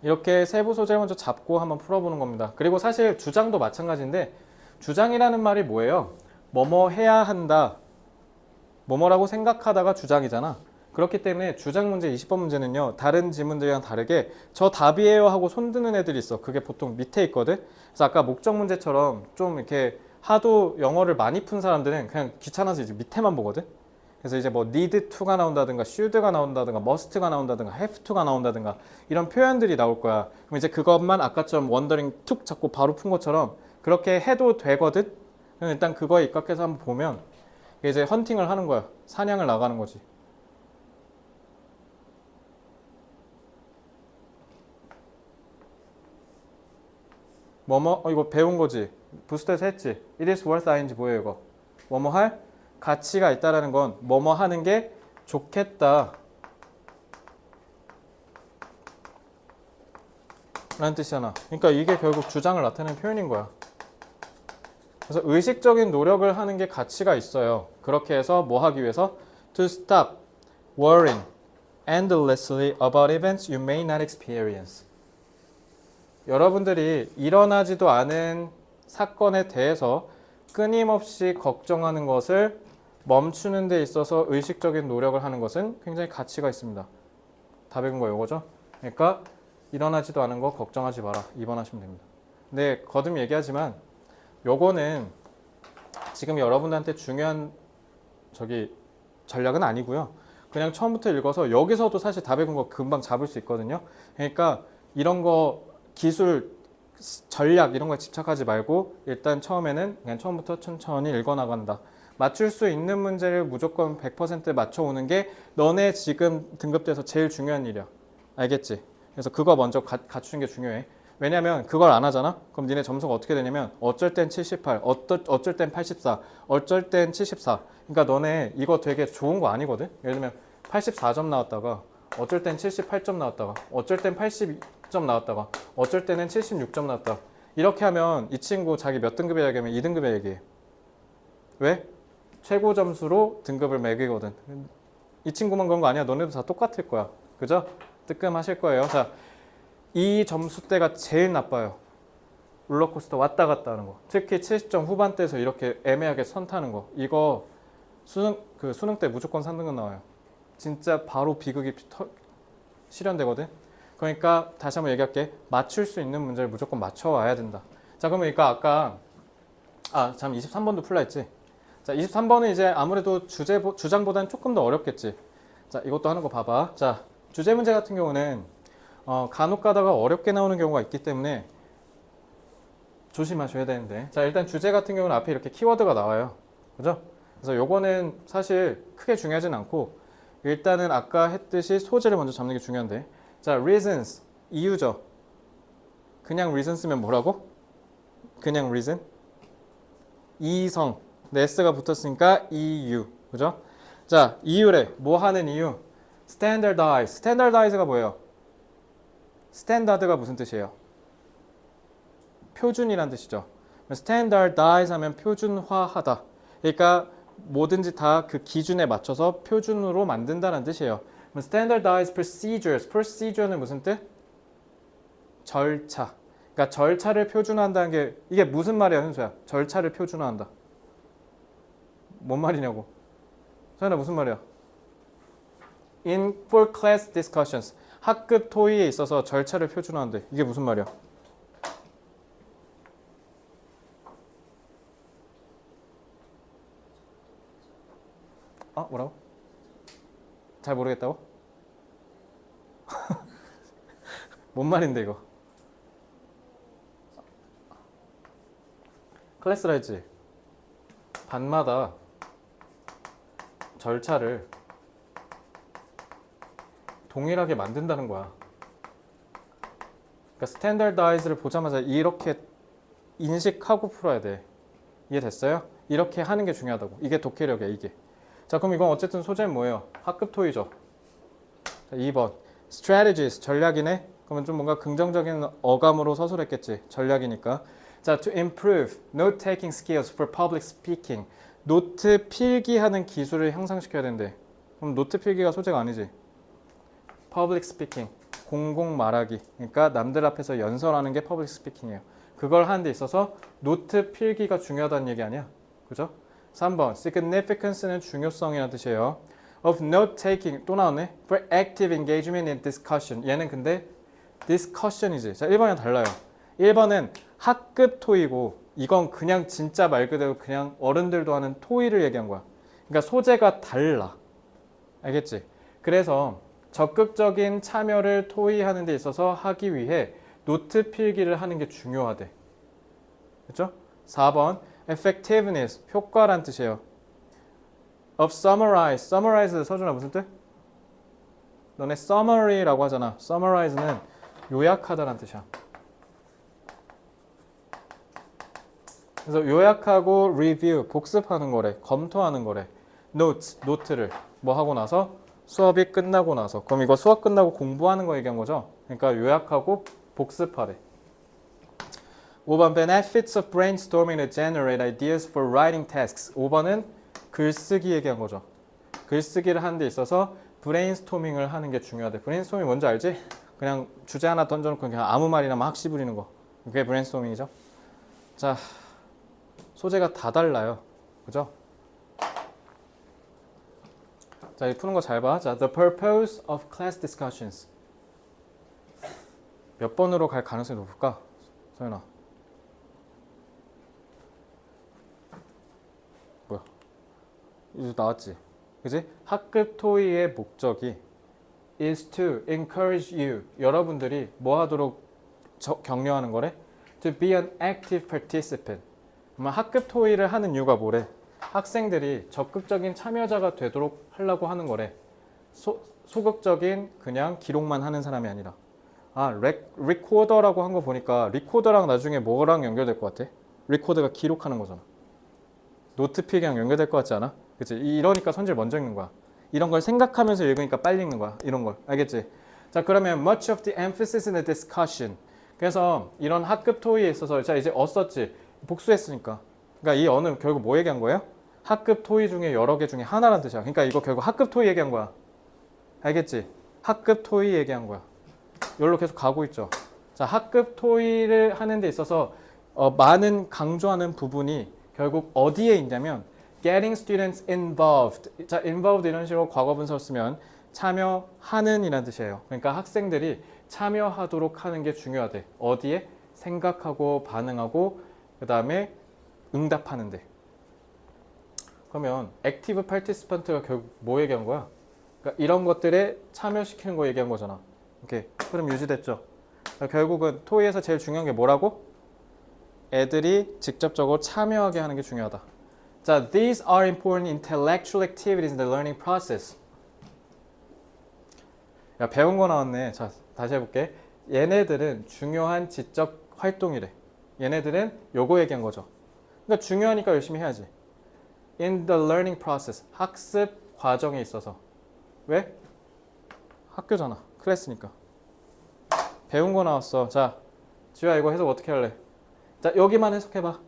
이렇게 세부 소재를 먼저 잡고 한번 풀어보는 겁니다. 그리고 사실 주장도 마찬가지인데 주장이라는 말이 뭐예요? 뭐뭐 해야 한다. 뭐뭐라고 생각하다가 주장이잖아. 그렇기 때문에 주장 문제 20번 문제는요. 다른 지문들이랑 다르게 저 답이에요 하고 손드는 애들이 있어. 그게 보통 밑에 있거든. 그래서 아까 목적 문제처럼 좀 이렇게 하도 영어를 많이 푼 사람들은 그냥 귀찮아서 이제 밑에만 보거든. 그래서 이제 뭐 need to가 나온다든가 should가 나온다든가 must가 나온다든가 have to가 나온다든가 이런 표현들이 나올 거야. 그럼 이제 그것만 아까처럼 wondering 툭 잡고 바로 푼 것처럼 그렇게 해도 되거든. 그럼 일단 그거에 입각해서 한번 보면 이제 헌팅을 하는 거야. 사냥을 나가는 거지. 뭐뭐 이거 배운 거지. 부스터에서 했지. It is worth ing 뭐예요 이거? 뭐뭐 할 가치가 있다라는 건 뭐뭐 하는 게 좋겠다 라는 뜻이잖아. 그러니까 이게 결국 주장을 나타내는 표현인 거야. 그래서 의식적인 노력을 하는 게 가치가 있어요. 그렇게 해서 뭐 하기 위해서? To stop worrying endlessly about events you may not experience. 여러분들이 일어나지도 않은 사건에 대해서 끊임없이 걱정하는 것을 멈추는 데 있어서 의식적인 노력을 하는 것은 굉장히 가치가 있습니다. 다 배운 거 이거죠? 그러니까 일어나지도 않은 거 걱정하지 마라. 2번 하시면 됩니다. 근데 거듭 얘기하지만 요거는 지금 여러분들한테 중요한 전략은 아니고요. 그냥 처음부터 읽어서 여기서도 사실 다 배운 거 금방 잡을 수 있거든요. 그러니까 이런 거 기술, 전략 이런 거에 집착하지 말고 일단 처음에는 그냥 처음부터 천천히 읽어나간다. 맞출 수 있는 문제를 무조건 100% 맞춰오는 게 너네 지금 등급대에서 제일 중요한 일이야. 알겠지? 그래서 그거 먼저 갖추는 게 중요해. 왜냐면 그걸 안 하잖아? 그럼 니네 점수가 어떻게 되냐면 어쩔 땐 78, 어쩔 땐 84, 어쩔 땐 74. 그러니까 너네 이거 되게 좋은 거 아니거든? 예를 들면 84점 나왔다가 어쩔 땐 78점 나왔다가 어쩔 땐 82점 나왔다가 어쩔 때는 76점 나왔다. 이렇게 하면 이 친구 자기 몇 등급이야 얘기하면 2등급이야 얘기해. 왜? 최고 점수로 등급을 매기거든. 이 친구만 그런 거 아니야. 너네도 다 똑같을 거야. 그죠? 뜨끔하실 거예요. 자, 이 점수대가 제일 나빠요. 롤러코스터 왔다 갔다 하는 거. 특히 70점 후반대에서 이렇게 애매하게 선 타는 거. 이거 수능 때 무조건 3등급 나와요. 진짜 바로 비극이 실현되거든. 그러니까 다시 한번 얘기할게. 맞출 수 있는 문제를 무조건 맞춰와야 된다. 자, 그러면 아까 23번도 풀라 했지. 자, 23번은 이제 아무래도 주장보다는 조금 더 어렵겠지. 자, 이것도 하는 거 봐봐. 자, 주제 문제 같은 경우는 간혹 가다가 어렵게 나오는 경우가 있기 때문에 조심하셔야 되는데. 자, 일단 주제 같은 경우는 앞에 이렇게 키워드가 나와요. 그죠? 그래서 요거는 사실 크게 중요하진 않고 일단은 아까 했듯이 소재를 먼저 잡는 게 중요한데. 자, reasons, 이유죠. 그냥 reason 쓰면 뭐라고? 그냥 reason? 이성, s가 붙었으니까 이유, 그죠? 자, 이유래. 뭐 하는 이유? standardize. standardize가 뭐예요? standard가 무슨 뜻이에요? 표준이란 뜻이죠. standardize 하면 표준화하다. 그러니까 뭐든지 다 그 기준에 맞춰서 표준으로 만든다는 뜻이에요. standardized procedures. procedure는 무슨 뜻? 절차. 그러니까 절차를 표준화한다는 게 이게 무슨 말이야, 현수야? 절차를 표준화한다. 뭔 말이냐고. 서연아 무슨 말이야? In for class discussions. 학급 토의에 있어서 절차를 표준화한대. 이게 무슨 말이야? 뭐라고? 잘 모르겠다고? 뭔 말인데 이거? 클래스라 했지? 반마다 절차를 동일하게 만든다는 거야. 그러니까 스탠더다이즈를 보자마자 이렇게 인식하고 풀어야 돼. 이해됐어요? 이렇게 하는 게 중요하다고. 이게 독해력이야, 이게. 자, 그럼 이건 어쨌든 소재는 뭐예요? 학급 토의죠. 자, 2번. strategies, 전략이네? 그러면 좀 뭔가 긍정적인 어감으로 서술했겠지. 전략이니까. 자, to improve note-taking skills for public speaking. 노트 필기하는 기술을 향상시켜야 된대. 그럼 노트 필기가 소재가 아니지. public speaking, 공공 말하기. 그러니까 남들 앞에서 연설하는 게 public speaking이에요. 그걸 하는 데 있어서 노트 필기가 중요하다는 얘기 아니야? 그죠? 3번, significance는 중요성이라는 뜻이에요. of note-taking, 또 나왔네. for active engagement in discussion. 얘는 근데 discussion이지. 자, 1번이랑 달라요. 1번은 학급 토의고 이건 그냥 진짜 말 그대로 그냥 어른들도 하는 토의를 얘기한 거야. 그러니까 소재가 달라. 알겠지? 그래서 적극적인 참여를 토의하는 데 있어서 하기 위해 노트 필기를 하는 게 중요하대. 그렇죠? 4번 effectiveness, 효과란 뜻이에요. of summarize, summarize 서준아 무슨 뜻? 너네 summary라고 하잖아. summarize는 요약하다란 뜻이야. 그래서 요약하고 review, 복습하는 거래. 검토하는 거래. notes, 노트를 뭐 하고 나서 수업이 끝나고 나서. 그럼 이거 수업 끝나고 공부하는 거 얘기한 거죠? 그러니까 요약하고 복습하래. 5번 benefits of brainstorming to generate ideas for writing tasks. 5번은 글쓰기 얘기한 거죠. 글쓰기를 하는 데 있어서 브레인스토밍을 하는 게 중요하대. 브레인스토밍 뭔지 알지? 그냥 주제 하나 던져놓고 그냥 아무 말이나 막 씹으리는 거. 그게 브레인스토밍이죠. 자, 소재가 다 달라요. 그죠? 자, 이 푸는 거 잘 봐. 자, the purpose of class discussions. 몇 번으로 갈 가능성이 높을까? 서연아. 뭐야? 이거 나왔지? 그지? 학급 토의의 목적이 is to encourage you. 여러분들이 뭐 하도록 격려하는 거래? To be an active participant. 학급 토의를 하는 이유가 뭐래? 학생들이 적극적인 참여자가 되도록 하려고 하는 거래. 소극적인 그냥 기록만 하는 사람이 아니라. 아, 리코더라고 한 거 보니까 리코더랑 나중에 뭐랑 연결될 것 같아? 리코더가 기록하는 거잖아. 노트 필기랑 연결될 것 같지 않아? 그치? 이러니까 선지를 먼저 읽는 거야. 이런 걸 생각하면서 읽으니까 빨리 읽는 거야. 이런 걸. 알겠지? 자, 그러면 much of the emphasis in the discussion. 그래서 이런 학급 토의에 있어서 자, 이제 썼지. 복수했으니까. 그러니까 이 어는 결국 뭐 얘기한 거예요? 학급 토의 중에 여러 개 중에 하나란 뜻이야. 그러니까 이거 결국 학급 토의 얘기한 거야. 알겠지? 학급 토의 얘기한 거야. 여기로 계속 가고 있죠. 자, 학급 토의를 하는 데 있어서 많은 강조하는 부분이 결국 어디에 있냐면 getting students involved. 자, involved 이런 식으로 과거분사를 쓰면 참여하는 이란 뜻이에요. 그러니까 학생들이 참여하도록 하는 게 중요하대. 어디에? 생각하고 반응하고 그 다음에 응답하는데. 그러면 active participant가 결국 뭐 얘기한 거야? 그러니까 이런 것들에 참여시키는 거 얘기한 거잖아. 오케이. 그럼 유지됐죠? 그러니까 결국은 토의에서 제일 중요한 게 뭐라고? 애들이 직접적으로 참여하게 하는 게 중요하다. 자, these are important intellectual activities in the learning process. 야, 배운 거 나왔네. 자, 다시 해볼게. 얘네들은 중요한 지적 활동이래. 얘네들은 요거 얘기한 거죠. 그러니까 중요하니까 열심히 해야지. In the learning process. 학습 과정에 있어서. 왜? 학교잖아. 클래스니까. 배운 거 나왔어. 자, 지우야 이거 해석 어떻게 할래? 자, 여기만 해석해봐.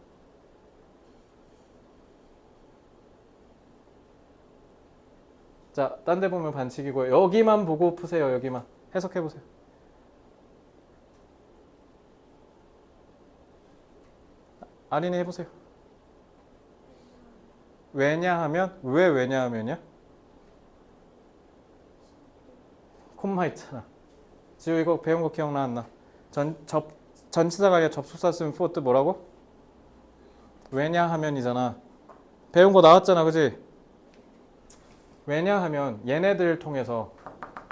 자, 딴 데 보면 반칙이고요. 여기만 보고 푸세요. 여기만. 해석해보세요. 아린이 해보세요. 왜냐하면? 왜 왜냐하면이야? 콤마 있잖아. 지우 이거 배운 거 기억나 안 나? 전치사가 아니라 접속사 쓰면 for 뜻 뭐라고? 왜냐하면이잖아. 배운 거 나왔잖아, 그지? 왜냐하면 얘네들을 통해서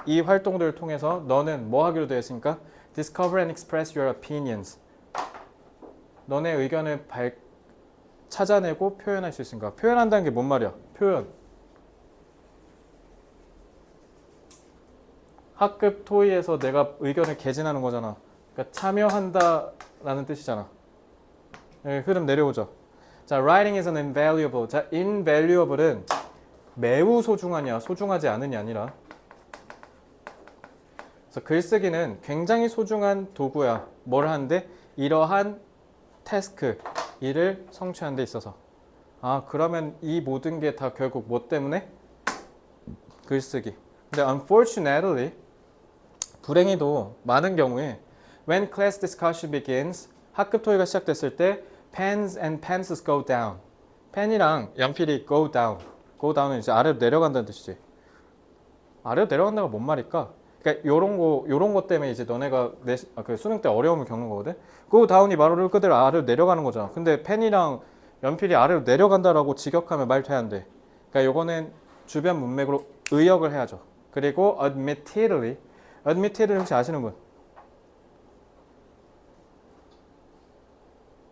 이 활동들을 통해서 너는 뭐 하기로 되어 있으니까 discover and express your opinions. 너네 의견을 찾아내고 표현할 수 있으니까. 표현한다는 게 뭔 말이야? 표현. 학급 토의에서 내가 의견을 개진하는 거잖아. 그러니까 참여한다라는 뜻이잖아. 네, 흐름 내려오죠. 자, writing is an invaluable. 자, invaluable은 매우 소중하냐, 소중하지 않으냐 아니라. 그래서 글쓰기는 굉장히 소중한 도구야. 뭘 하는데? 이러한 태스크, 일을 성취하는 데 있어서. 아, 그러면 이 모든 게 다 결국 뭐 때문에? 글쓰기. 근데 unfortunately, 불행히도 많은 경우에 when class discussion begins, 학급 토의가 시작됐을 때 pens and pencils go down. 펜이랑 연필이 go down. go down은 이제 아래로 내려간다는 뜻이지. 아래로 내려간다가 뭔 말일까? 그러니까 요런 거 때문에 이제 너네가 그 수능 때 어려움을 겪는 거거든. go down이 바로 그대로 아래로 내려가는 거잖아. 근데 펜이랑 연필이 아래로 내려간다라고 직역하면 말 돼야 안 돼. 그러니까 요거는 주변 문맥으로 의역을 해야죠. 그리고 admittedly 혹시 아시는 분?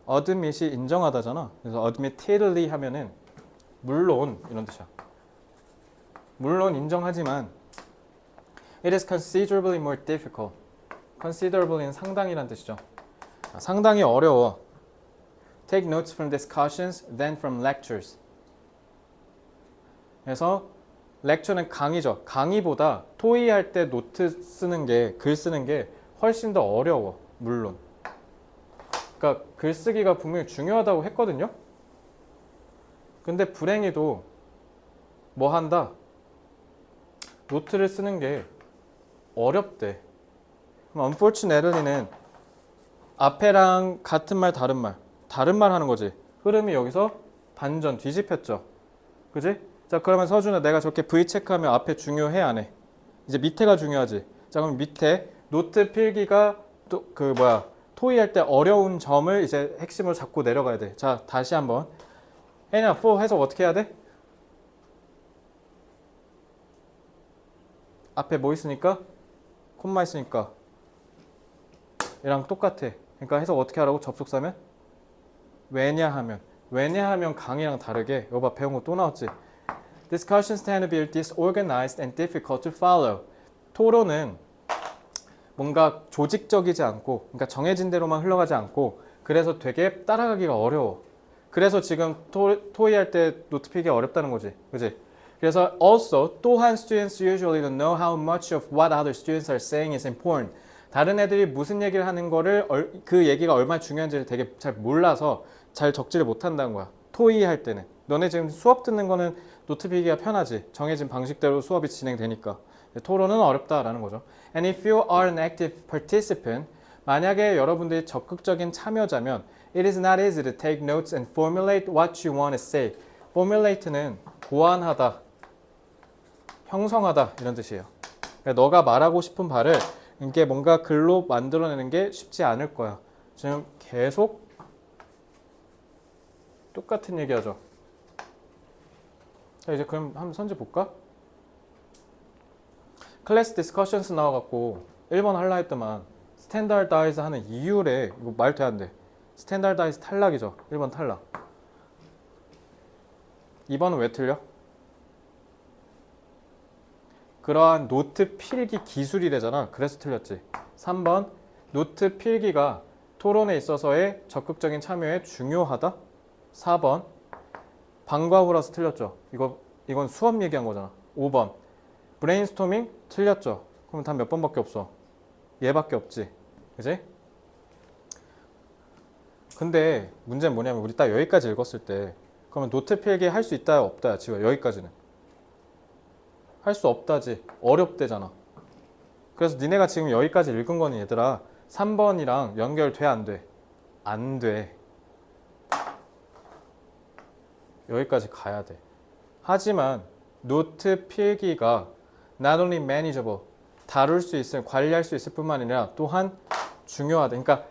admit이 인정하다잖아. 그래서 admittedly 하면은 물론 이런 뜻이야. 물론 인정하지만 it is considerably more difficult. considerably는 상당히란 뜻이죠. 상당히 어려워. Take notes from discussions than from lectures. 그래서 lecture는 강의죠. 강의보다 토의할 때 노트 쓰는 게, 글 쓰는 게 훨씬 더 어려워. 물론. 그러니까 글쓰기가 분명히 중요하다고 했거든요. 근데 불행히도 뭐 한다? 노트를 쓰는 게 어렵대. 그럼 unfortunately는 앞에랑 같은 말 다른 말 하는 거지. 흐름이 여기서 반전 뒤집혔죠. 그지? 자, 그러면 서준아, 내가 저렇게 V 체크하면 앞에 중요해 안 해? 이제 밑에가 중요하지. 자, 그럼 밑에 노트 필기가 또 토의할 때 어려운 점을 이제 핵심으로 잡고 내려가야 돼. 자, 다시 한번. 혜인아, for 해석 어떻게 해야 돼? 앞에 뭐 있으니까? 콤마 있으니까 얘랑 똑같아. 그러니까 해석 어떻게 하라고? 접속사면? 왜냐하면 강의랑 다르게 이거 봐, 배운 거 또 나왔지. Discussions tend to be disorganized and difficult to follow. 토론은 뭔가 조직적이지 않고, 그러니까 정해진 대로만 흘러가지 않고, 그래서 되게 따라가기가 어려워. 그래서 지금 토의할 때 노트 필기 어렵다는 거지, 그지? 그래서 also 또한 students usually don't know how much of what other students are saying is important. 다른 애들이 무슨 얘기를 하는 거를 그 얘기가 얼마나 중요한지를 되게 잘 몰라서 잘 적지를 못한다는 거야. 토의할 때는. 너네 지금 수업 듣는 거는 노트 필기가 편하지. 정해진 방식대로 수업이 진행되니까. 토론은 어렵다라는 거죠. And if you are an active participant, 만약에 여러분들이 적극적인 참여자면 it is not easy to take notes and formulate what you want to say. formulate는 고안하다, 형성하다 이런 뜻이에요. 그러니까 너가 말하고 싶은 바를 이게 뭔가 글로 만들어내는 게 쉽지 않을 거야. 지금 계속 똑같은 얘기하죠. 자, 이제 그럼 한번 선지 볼까? 클래스 디스커션스 나와갖고 1번 할라 했더만 스탠다드아이즈 하는 이유래. 이거 말 돼 안 돼? 스탠다드아이즈 탈락이죠. 1번 탈락. 2번은 왜 틀려? 그러한 노트 필기 기술이래잖아. 그래서 틀렸지. 3번 노트 필기가 토론에 있어서의 적극적인 참여에 중요하다. 4번 방과 후라서 틀렸죠. 이건 수업 얘기한 거잖아. 5번 브레인스토밍 틀렸죠. 그럼 단 몇 번밖에 없어? 얘밖에 없지. 그지? 근데 문제는 뭐냐면 우리 딱 여기까지 읽었을 때 그러면 노트 필기 할 수 있다 없다 지금 여기까지는 할 수 없다지. 어렵대잖아. 그래서 니네가 지금 여기까지 읽은 거는 얘들아 3번이랑 연결돼 안 돼? 안 돼. 여기까지 가야 돼. 하지만 노트 필기가 not only manageable, 다룰 수 있을, 관리할 수 있을 뿐만 아니라 또한 중요하다. 그러니까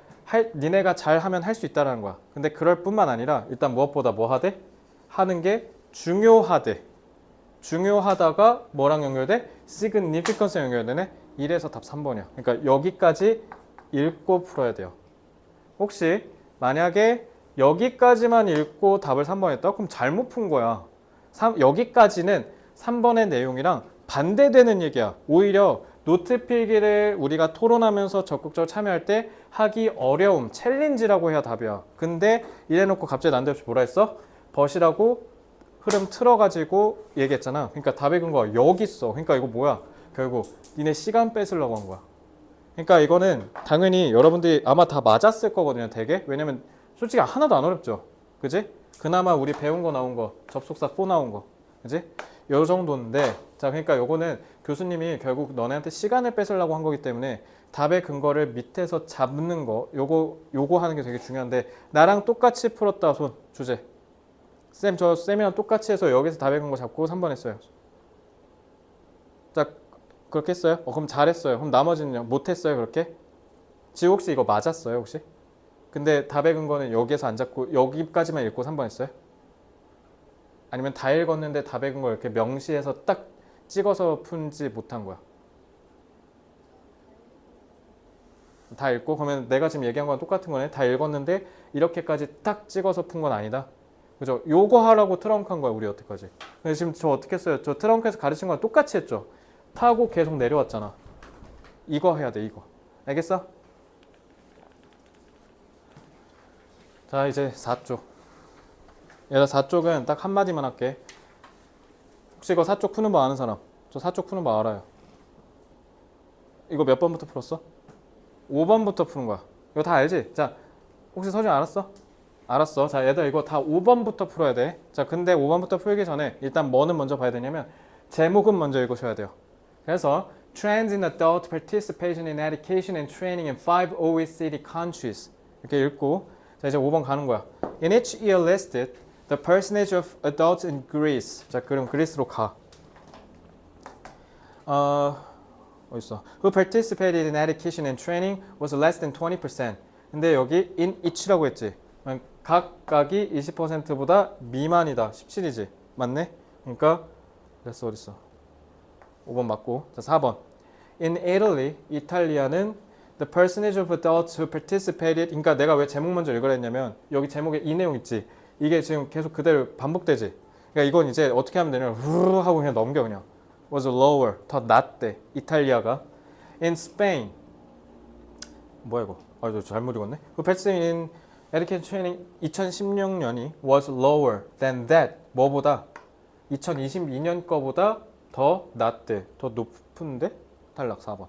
니네가 잘하면 할 수 있다는 거야. 근데 그럴 뿐만 아니라 일단 무엇보다 뭐 하대? 하는 게 중요하대. 중요하다가 뭐랑 연결돼? significance랑 연결되네. 이래서 답 3번이야. 그러니까 여기까지 읽고 풀어야 돼요. 혹시 만약에 여기까지만 읽고 답을 3번 했다? 그럼 잘못 푼 거야. 여기까지는 3번의 내용이랑 반대되는 얘기야. 오히려 노트 필기를 우리가 토론하면서 적극적으로 참여할 때 하기 어려움, 챌린지라고 해야 답이야. 근데 이래놓고 갑자기 난데없이 뭐라 했어? 벗이라고 흐름 틀어가지고 얘기했잖아. 그러니까 답의 근거가 여기 있어. 그러니까 이거 뭐야? 결국 니네 시간 뺏으려고 한 거야. 그러니까 이거는 당연히 여러분들이 아마 다 맞았을 거거든요. 되게. 왜냐면 솔직히 하나도 안 어렵죠. 그지? 그나마 우리 배운 거 나온 거, 접속사 4 나온 거. 그지? 요 정도인데, 자, 그러니까 요거는 교수님이 결국 너네한테 시간을 뺏으려고 한 거기 때문에 답의 근거를 밑에서 잡는 거, 요거 하는 게 되게 중요한데, 나랑 똑같이 풀었다, 손, 주제. 쌤, 저 쌤이랑 똑같이 해서 여기서 답의 근거 잡고 3번 했어요. 자, 그렇게 했어요? 그럼 잘했어요. 그럼 나머지는요? 못했어요, 그렇게? 지금 혹시 이거 맞았어요, 혹시? 근데 답의 근거는 여기에서 안 잡고 여기까지만 읽고 3번 했어요? 아니면 다 읽었는데 답 읽은 걸 이렇게 명시해서 딱 찍어서 푼지 못한 거야? 다 읽고 그러면 내가 지금 얘기한 거랑 똑같은 거네. 다 읽었는데 이렇게까지 딱 찍어서 푼 건 아니다. 그죠? 요거 하라고 트렁크 한 거야 우리 여태까지. 근데 지금 저 어떻게 했어요? 저 트렁크에서 가르친 거랑 똑같이 했죠. 타고 계속 내려왔잖아. 이거 해야 돼 이거. 알겠어? 자 이제 4쪽. 얘가 4쪽은 딱 한마디만 할게. 혹시 이거 4쪽 푸는 법 아는 사람? 저 4쪽 푸는 법 알아요. 이거 몇 번부터 풀었어? 5번부터 푸는 거야. 이거 다 알지? 자, 혹시 서준 알았어? 알았어. 자, 얘들 이거 다 5번부터 풀어야 돼. 자, 근데 5번부터 풀기 전에 일단 뭐는 먼저 봐야 되냐면 제목은 먼저 읽으셔야 돼요. 그래서 Trends in adult participation in education and training in 5 OECD countries 이렇게 읽고 자, 이제 5번 가는 거야. In each year listed, the percentage of adults in Greece. 자, 그럼 그리스로 가. 어딨어? Who participated in education and training was less than 20%. 근데 여기 in each라고 했지. 각각이 20%보다 미만이다. 17이지. 맞네? 그러니까 그래서 어딨어? 5번 맞고. 자, 4번. In Italy, 이탈리아는 the percentage of adults who participated. 그러니까 내가 왜 제목 먼저 읽으라 했냐면 여기 제목에 이 내용 있지. 이게 지금 계속 그대로 반복되지. 그러니까 이건 이제 어떻게 하면 되냐면 후 하고 그냥 넘겨 그냥. was lower, 더 낮대. 이탈리아가. In Spain. 뭐야 이거? 아, 저 잘못 읽었네. Who participated in education training 2016년이 was lower than that. 뭐보다? 2022년 거보다 더 낮대. 더 높은데? 탈락 4번.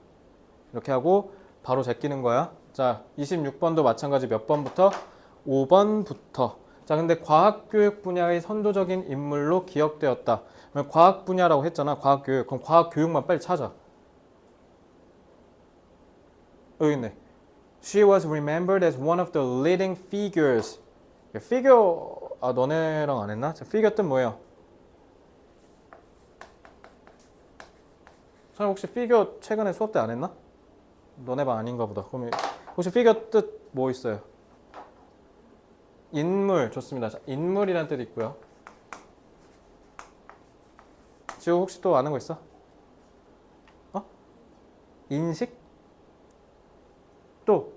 이렇게 하고 바로 제끼는 거야. 자, 26번도 마찬가지 몇 번부터? 5번부터. 자, 근데 과학교육 분야의 선도적인 인물로 기억되었다. 과학 분야라고 했잖아. 과학교육. 그럼 과학교육만 빨리 찾아. 여기 있네. She was remembered as one of the leading figures. 피겨, 너네랑 안 했나? 자, 피겨 뜻 뭐예요? 선생님 혹시 피겨 최근에 수업 때 안 했나? 너네 반 아닌가 보다. 그럼 혹시 피겨 뜻 뭐 있어요? 인물 좋습니다. 자, 인물이란 뜻 있고요. 지금 혹시 또 아는 거 있어? 인식? 또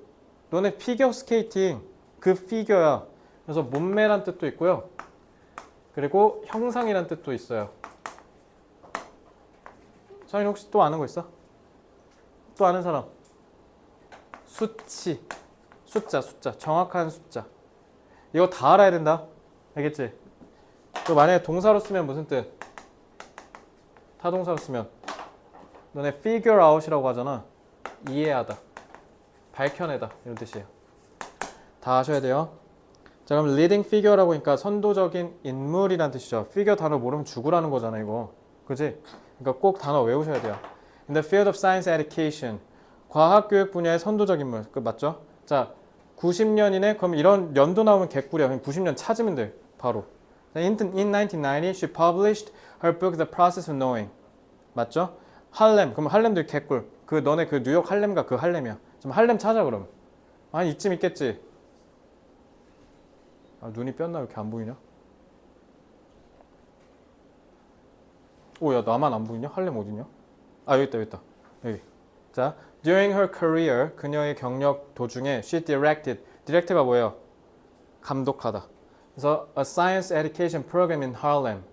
너네 피겨 스케이팅 그 피겨야. 그래서 몸매란 뜻도 있고요. 그리고 형상이란 뜻도 있어요. 선생님 혹시 또 아는 거 있어? 또 아는 사람? 수치, 숫자, 정확한 숫자. 이거 다 알아야 된다. 알겠지? 또 만약에 동사로 쓰면 무슨 뜻? 타동사로 쓰면 너네 figure out이라고 하잖아. 이해하다, 밝혀내다 이런 뜻이에요. 다 아셔야 돼요. 자, 그럼 leading figure라고 하니까 선도적인 인물이란 뜻이죠. figure 단어 모르면 죽으라는 거잖아 이거. 그지? 그러니까 꼭 단어 외우셔야 돼요. In the field of science education, 과학교육 분야의 선도적 인물. 그 맞죠? 자, 90년이네. 그럼 이런 연도 나오면 개꿀이야. 그냥 90년 찾으면 돼. 바로. In 1990, she published her book The Process of Knowing. 맞죠? 할렘. 그럼 할렘도 개꿀. 그 너네 그 뉴욕 할렘가 그 할렘이야. 좀 할렘 찾아 그럼. 아니 이쯤 있겠지. 아, 눈이 뼈나 왜 이렇게 안 보이냐? 오, 야 나만 안 보이냐? 할렘 어디냐? 아, 여기 있다. 여기. 자, during her career, 그녀의 경력 도중에 she direct가 뭐예요? 감독하다. 그래서 a science education program in Harlem.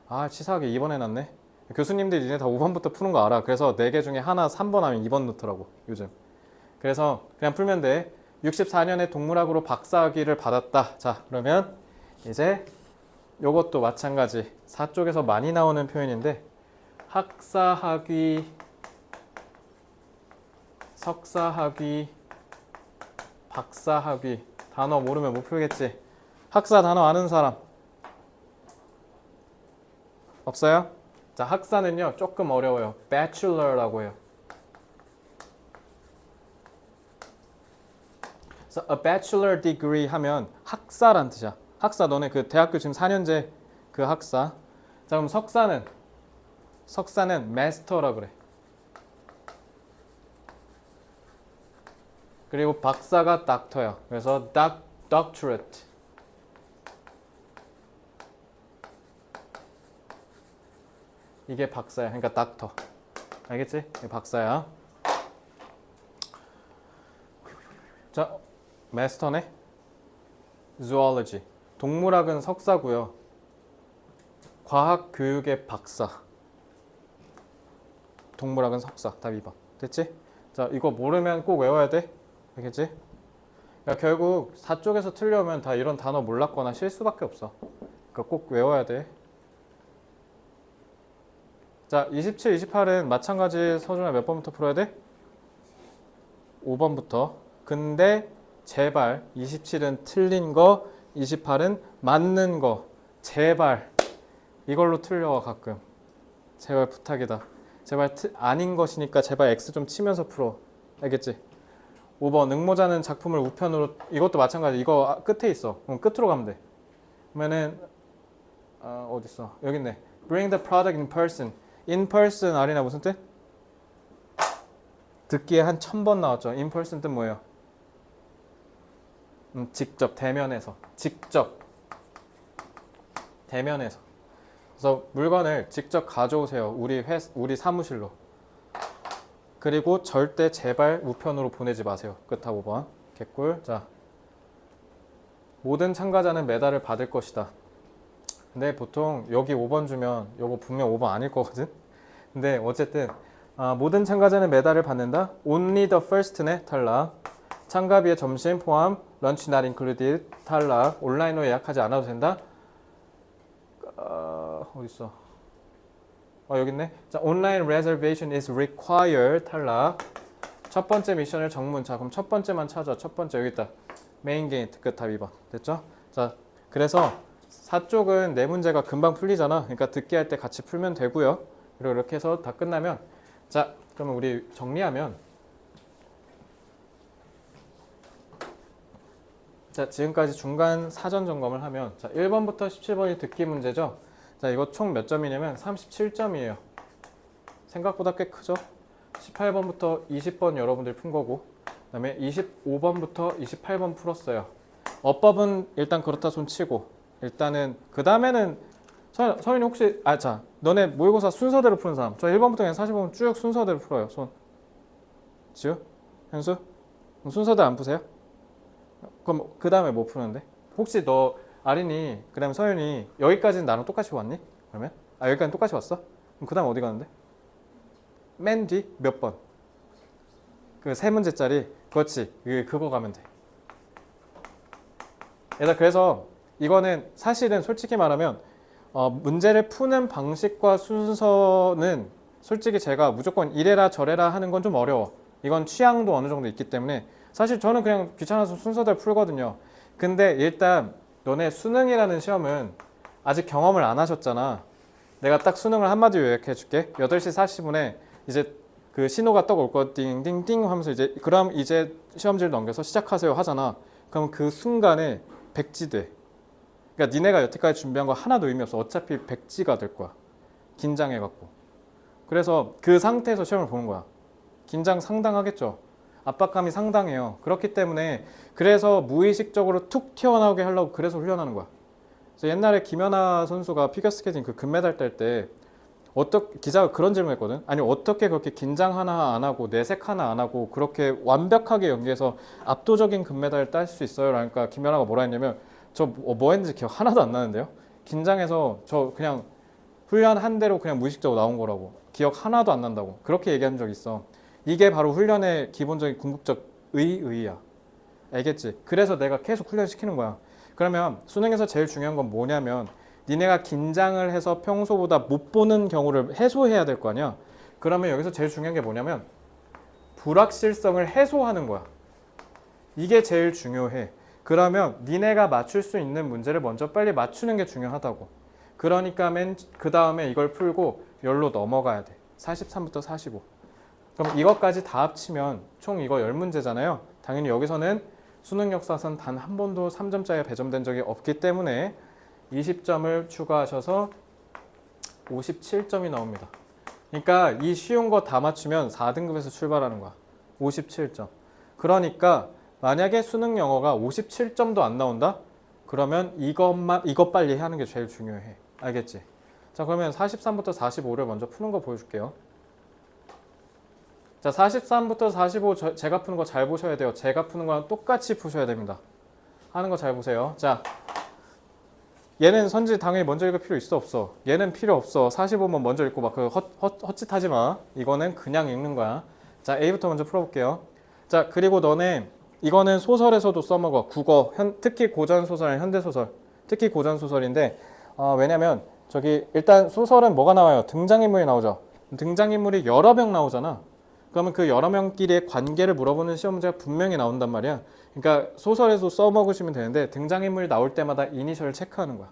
아, 치사하게 2번 해놨네. 교수님들이 이제 다 5번부터 푸는 거 알아. 그래서 4개 중에 하나 3번 하면 2번 넣더라고 요즘. 그래서 그냥 풀면 돼. 64년에 동물학으로 박사학위를 받았다. 자, 그러면 이제 요것도 마찬가지 4쪽에서 많이 나오는 표현인데 학사학위, 석사학위, 박사학위. 단어 모르면 못 풀겠지. 학사 단어 아는 사람 없어요? 자, 학사는요 조금 어려워요. bachelor라고 해요. 그래서 a bachelor degree 하면 학사란 뜻이야. 학사 너네 그 대학교 지금 4년제 그 학사. 자, 그럼 석사는 master라 그래. 그리고 박사가 doctor야. 그래서 doctorate. 이게 박사야. 그러니까 닥터. 알겠지? 이게 박사야. 자, 마스터네. zoology. 동물학은 석사고요. 과학 교육의 박사. 동물학은 석사. 답 2번. 됐지? 자, 이거 모르면 꼭 외워야 돼. 알겠지? 그러니까 결국 4쪽에서 틀려오면 다 이런 단어 몰랐거나 실수밖에 없어. 그러니까 꼭 외워야 돼. 자, 27, 28은 마찬가지. 서준아 몇 번부터 풀어야 돼? 5번부터. 근데 제발 27은 틀린 거, 28은 맞는 거. 제발 이걸로 틀려와 가끔. 제발 부탁이다. 제발 아닌 것이니까 제발 X 좀 치면서 풀어. 알겠지? 5번 응모자는 작품을 우편으로. 이것도 마찬가지. 이거 끝에 있어. 그럼 끝으로 가면 돼. 그러면은 어딨어? 여기 있네. Bring the product in person. In person 아리나 무슨 뜻? 듣기에 한 1000번 나왔죠. In person 뜻 뭐예요? 직접, 대면에서. 직접, 대면에서. 그래서 물건을 직접 가져오세요. 우리 사무실로. 그리고 절대 제발 우편으로 보내지 마세요. 끝하고 5번. 개꿀. 자, 모든 참가자는 메달을 받을 것이다. 근데 보통 여기 5번 주면 요거 분명 5번 아닐 거거든. 근데 어쨌든 모든 참가자는 메달을 받는다. Only the first네. 탈락. 참가비의 점심 포함, lunch not included. 탈락. 온라인으로 예약하지 않아도 된다. 어딨어? 여기 있네. 자, online reservation is required. 탈락. 첫 번째 미션을 정문. 자, 그럼 첫 번째만 찾아. 첫 번째 여기 있다. 메인 게이트. 끝. 답 2번. 됐죠? 자, 그래서 4쪽은 네 문제가 금방 풀리잖아. 그러니까 듣기 할 때 같이 풀면 되고요. 그리고 이렇게 해서 다 끝나면, 자, 그러면 우리 정리하면, 자, 지금까지 중간 사전 점검을 하면, 자, 1번부터 17번이 듣기 문제죠. 자, 이거 총 몇 점이냐면 37점이에요. 생각보다 꽤 크죠? 18번부터 20번 여러분들이 푼 거고, 그 다음에 25번부터 28번 풀었어요. 어법은 일단 그렇다 손 치고, 일단은 그 다음에는 서윤이 혹시 자, 너네 모의고사 순서대로 푸는 사람. 저 1번부터 그냥 40번 쭉 순서대로 풀어요. 손. 지우? 현수? 그럼 순서대로 안 푸세요? 그럼 그 다음에 뭐 푸는데? 혹시 너 아린이 그 다음에 서윤이 여기까지는 나랑 똑같이 왔니? 그러면? 여기까지는 똑같이 왔어? 그럼 그 다음 어디 가는데? 맨 뒤 몇 번? 그 세 문제짜리. 그렇지. 그거 가면 돼. 얘들아, 그래서 이거는 사실은 솔직히 말하면 문제를 푸는 방식과 순서는 솔직히 제가 무조건 이래라 저래라 하는 건 좀 어려워. 이건 취향도 어느 정도 있기 때문에 사실 저는 그냥 귀찮아서 순서대로 풀거든요. 근데 일단 너네 수능이라는 시험은 아직 경험을 안 하셨잖아. 내가 딱 수능을 한마디로 요약해 줄게. 8시 40분에 이제 그 신호가 떡 올 거 띵띵띵 하면서 이제 그럼 이제 시험지를 넘겨서 시작하세요 하잖아. 그럼 그 순간에 백지돼. 그러니까 니네가 여태까지 준비한 거 하나도 의미 없어. 어차피 백지가 될 거야. 긴장해갖고. 그래서 그 상태에서 시험을 보는 거야. 긴장 상당하겠죠. 압박감이 상당해요. 그렇기 때문에 그래서 무의식적으로 툭 튀어나오게 하려고 그래서 훈련하는 거야. 그래서 옛날에 김연아 선수가 피겨스케이팅 그 금메달 딸 때 기자가 그런 질문 했거든. 아니 어떻게 그렇게 긴장 하나 안 하고 내색 하나 안 하고 그렇게 완벽하게 연기해서 압도적인 금메달을 딸 수 있어요? 그러니까 김연아가 뭐라 했냐면 저 뭐 했는지 기억 하나도 안 나는데요. 긴장해서 저 그냥 훈련한 대로 그냥 무의식적으로 나온 거라고. 기억 하나도 안 난다고. 그렇게 얘기한 적이 있어. 이게 바로 훈련의 기본적인 궁극적 의의야. 알겠지? 그래서 내가 계속 훈련시키는 거야. 그러면 수능에서 제일 중요한 건 뭐냐면 니네가 긴장을 해서 평소보다 못 보는 경우를 해소해야 될 거 아니야. 그러면 여기서 제일 중요한 게 뭐냐면 불확실성을 해소하는 거야. 이게 제일 중요해. 그러면 니네가 맞출 수 있는 문제를 먼저 빨리 맞추는 게 중요하다고. 그러니까 그 다음에 이걸 풀고 열로 넘어가야 돼. 43부터 45. 그럼 이것까지 다 합치면 총 이거 10문제잖아요. 당연히 여기서는 수능 역사상 단 한 번도 3점짜리가 배점된 적이 없기 때문에 20점을 추가하셔서 57점이 나옵니다. 그러니까 이 쉬운 거 다 맞추면 4등급에서 출발하는 거야. 57점. 그러니까 만약에 수능 영어가 57점도 안 나온다? 그러면 이것 빨리 하는 게 제일 중요해. 알겠지? 자, 그러면 43부터 45를 먼저 푸는 거 보여줄게요. 자, 43부터 45 제가 푸는 거 잘 보셔야 돼요. 제가 푸는 거랑 똑같이 푸셔야 됩니다. 하는 거 잘 보세요. 자, 얘는 선지 당연히 먼저 읽을 필요 있어 없어? 얘는 필요 없어. 45번 먼저 읽고 막 그 헛짓하지 마. 이거는 그냥 읽는 거야. 자, A부터 먼저 풀어볼게요. 자, 그리고 너네 이거는 소설에서도 써먹어. 국어, 특히 고전소설, 현대소설. 특히 고전소설인데 왜냐면 저기 일단 소설은 뭐가 나와요? 등장인물이 나오죠. 등장인물이 여러 명 나오잖아. 그러면 그 여러 명끼리의 관계를 물어보는 시험 문제가 분명히 나온단 말이야. 그러니까 소설에서 써먹으시면 되는데 등장인물이 나올 때마다 이니셜을 체크하는 거야.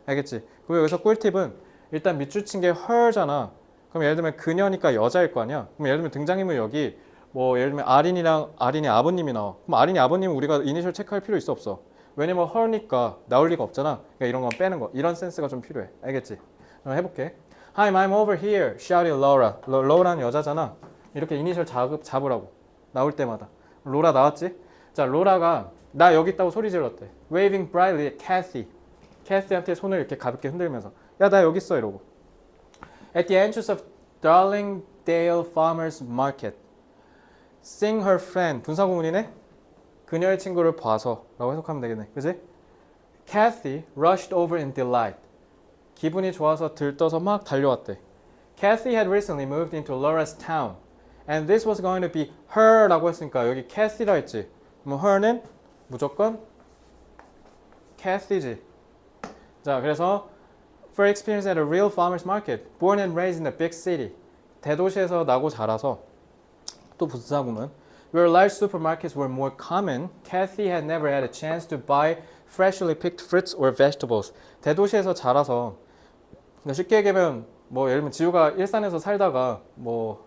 알겠지? 그리고 여기서 꿀팁은 일단 밑줄 친 게 her잖아. 그럼 예를 들면 그녀니까 여자일 거 아니야. 그럼 예를 들면 등장인물 여기 뭐 예를 들면 아린이 아버님이 나와. 그럼 아린이 아버님은 우리가 이니셜 체크할 필요 있어 없어? 왜냐면 her니까 나올 리가 없잖아. 그러니까 이런 건 빼는 거. 이런 센스가 좀 필요해. 알겠지? 그럼 해볼게. Hi, I'm over here. Shouted Laura. Laura는 여자잖아. 이렇게 이니셜 잡으라고. 나올 때마다. 로라 나왔지? 자, 로라가 나 여기 있다고 소리 질렀대. Waving brightly at Kathy. Kathy한테 손을 이렇게 가볍게 흔들면서 야, 나 여기 있어 이러고. At the entrance of Darlingdale Farmers Market. Seeing her friend. 분사구문이네? 그녀의 친구를 봐서 라고 해석하면 되겠네. 그지? Kathy rushed over in delight. 기분이 좋아서 들떠서 막 달려왔대. Kathy had recently moved into Laura's town. And this was going to be her 라고 했으니까 여기 Kathy라 했지. 그럼 her는 무조건 Kathy지. 자, 그래서 for experience at a real farmer's market, born and raised in a big city. 대도시에서 나고 자라서 또 분사구문. Where large supermarkets were more common, Kathy had never had a chance to buy freshly picked fruits or vegetables. 대도시에서 자라서 그러니까 쉽게 얘기하면 뭐 예를 들면 지우가 일산에서 살다가 뭐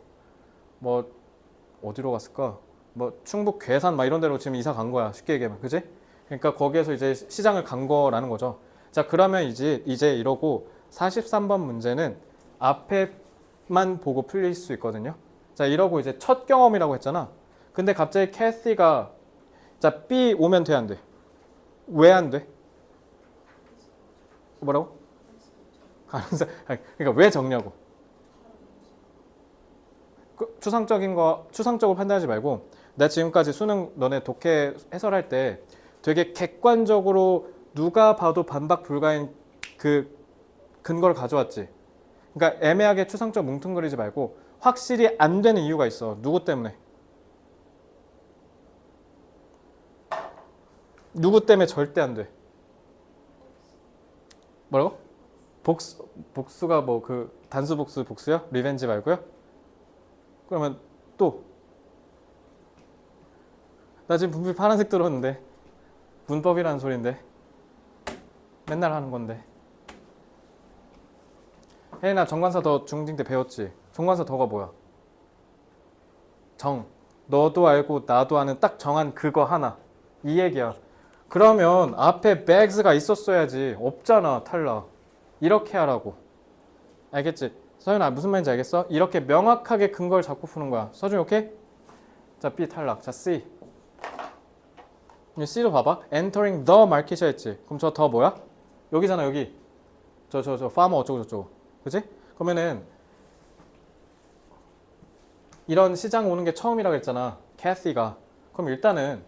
어디로 갔을까? 뭐 충북 괴산 막 이런 데로 지금 이사 간 거야. 쉽게 얘기하면. 그지? 그러니까 거기에서 이제 시장을 간 거라는 거죠. 자, 그러면 이제 이러고 43번 문제는 앞에만 보고 풀릴 수 있거든요. 자, 이러고 이제 첫 경험이라고 했잖아. 근데 갑자기 캐시가 자, B 오면 돼, 안 돼? 왜 안 돼? 뭐라고? 가능성. 그러니까 왜 적냐고. 추상적으로 판단하지 말고 나 지금까지 수능 너네 독해 해설할 때 되게 객관적으로 누가 봐도 반박 불가인 그 근거를 가져왔지. 그러니까 애매하게 추상적 뭉뚱그리지 말고 확실히 안 되는 이유가 있어. 누구 때문에? 누구 때문에 절대 안 돼? 뭐라고? 복수가 뭐 그 단수 복수야? 리벤지 말고요? 그러면 또 나 지금 분필 파란색 들었는데 문법이라는 소린데 맨날 하는 건데. 혜인아, 정관사 더 중딩 때 배웠지? 정관사 더가 뭐야? 정. 너도 알고 나도 아는 딱 정한 그거 하나. 이 얘기야. 그러면 앞에 bags가 있었어야지. 없잖아, 탈락. 이렇게 하라고. 알겠지? 서윤아, 무슨 말인지 알겠어? 이렇게 명확하게 근거를 잡고 푸는 거야. 서준 오케이? 자, B 탈락. 자, C. C도 봐봐. Entering the market이야 했지. 그럼 저 더 뭐야? 여기잖아, 여기. 저 farmer 어쩌고 저쩌고. 그치? 그러면은 이런 시장 오는 게 처음이라고 했잖아. 캐시가. 그럼 일단은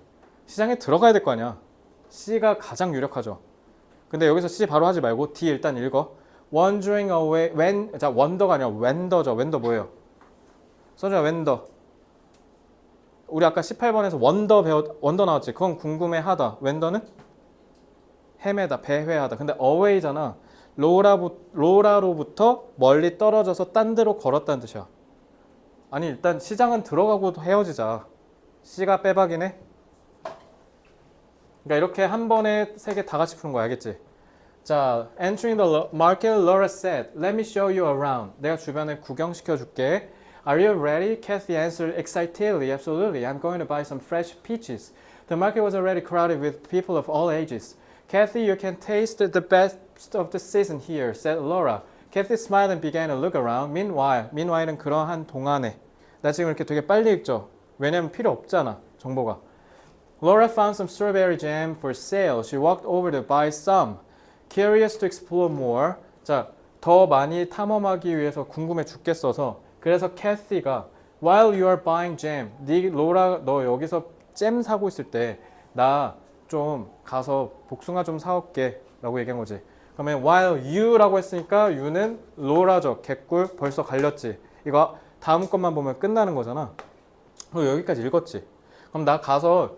시장에 들어가야 될 거 아니야. C가 가장 유력하죠. 근데 여기서 C 바로 하지 말고 D 일단 읽어. Wandering away when 자, wonder가 아니라 wender죠. wonder 뭐예요? 써줘요. wonder. 우리 아까 18번에서 wonder 나왔지. 그건 궁금해하다. wender는 헤매다, 배회하다. 근데 away잖아. 로라로부터 멀리 떨어져서 딴 데로 걸었다는 뜻이야. 아니, 일단 시장은 들어가고 헤어지자. C가 빼박이네. 그러니까 이렇게 한 번에 세 개 다 같이 푸는 거 알겠지? 자, entering the market, Laura said, "Let me show you around." 내가 주변에 구경시켜 줄게. Are you ready? Kathy answered excitedly. Absolutely. I'm going to buy some fresh peaches. The market was already crowded with people of all ages. Kathy, you can taste the best of the season here, said Laura. Kathy smiled and began to look around. Meanwhile은 그러한 동안에. 나 지금 이렇게 되게 빨리 읽죠? 왜냐면 필요 없잖아, 정보가. Laura found some strawberry jam for sale. She walked over to buy some. Curious to explore more. 자, 더 많이 탐험하기 위해서 궁금해 죽겠어서 그래서 캐시가 while you are buying jam 로라 너 여기서 잼 사고 있을 때 나 좀 가서 복숭아 좀 사올게 라고 얘기한 거지. 그러면 while you라고 했으니까 you는 로라죠. 개꿀 벌써 갈렸지. 이거 다음 것만 보면 끝나는 거잖아. 그럼 여기까지 읽었지. 그럼 나 가서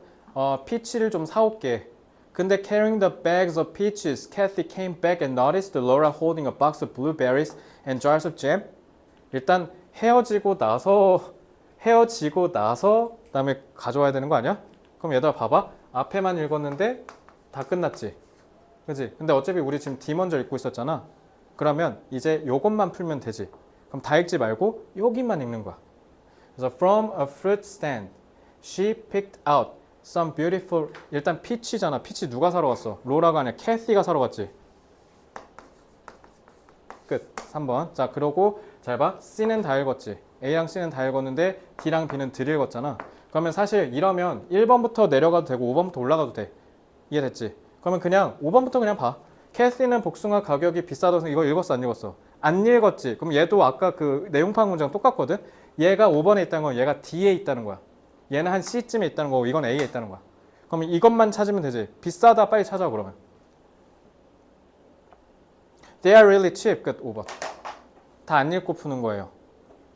피치를 좀 사올게. 근데 carrying the bags of peaches, Kathy came back and noticed Laura holding a box of blueberries and jars of jam. 일단 헤어지고 나서 그다음에 가져와야 되는 거 아니야? 그럼 얘들아 봐봐. 앞에만 읽었는데 다 끝났지. 그지? 근데 어차피 우리 지금 D 먼저 읽고 있었잖아. 그러면 이제 요것만 풀면 되지. 그럼 다 읽지 말고 여기만 읽는 거야. 그래서 from a fruit stand, she picked out some beautiful. 일단 피치잖아. 피치 누가 사러 갔어? 로라가 아니라 캐시가 사러 갔지. 끝. 3번. 자, 그러고 잘 봐. C는 다 읽었지. A랑 C는 다 읽었는데 D랑 B는 덜 읽었잖아. 그러면 사실 이러면 1번부터 내려가도 되고 5번부터 올라가도 돼. 이해됐지? 그러면 그냥 5번부터 그냥 봐. 캐시는 복숭아 가격이 비싸다서 이거 읽었어 안 읽었어? 안 읽었지. 그럼 얘도 아까 그 내용판 문제랑 똑같거든. 얘가 5번에 있다는 건 얘가 D에 있다는 거야. 얘는 한 C쯤에 있다는 거고 이건 A에 있다는 거야. 그러면 이것만 찾으면 되지. 비싸다 빨리 찾아 그러면. They are really cheap. 끝. 5번. 다 안 읽고 푸는 거예요.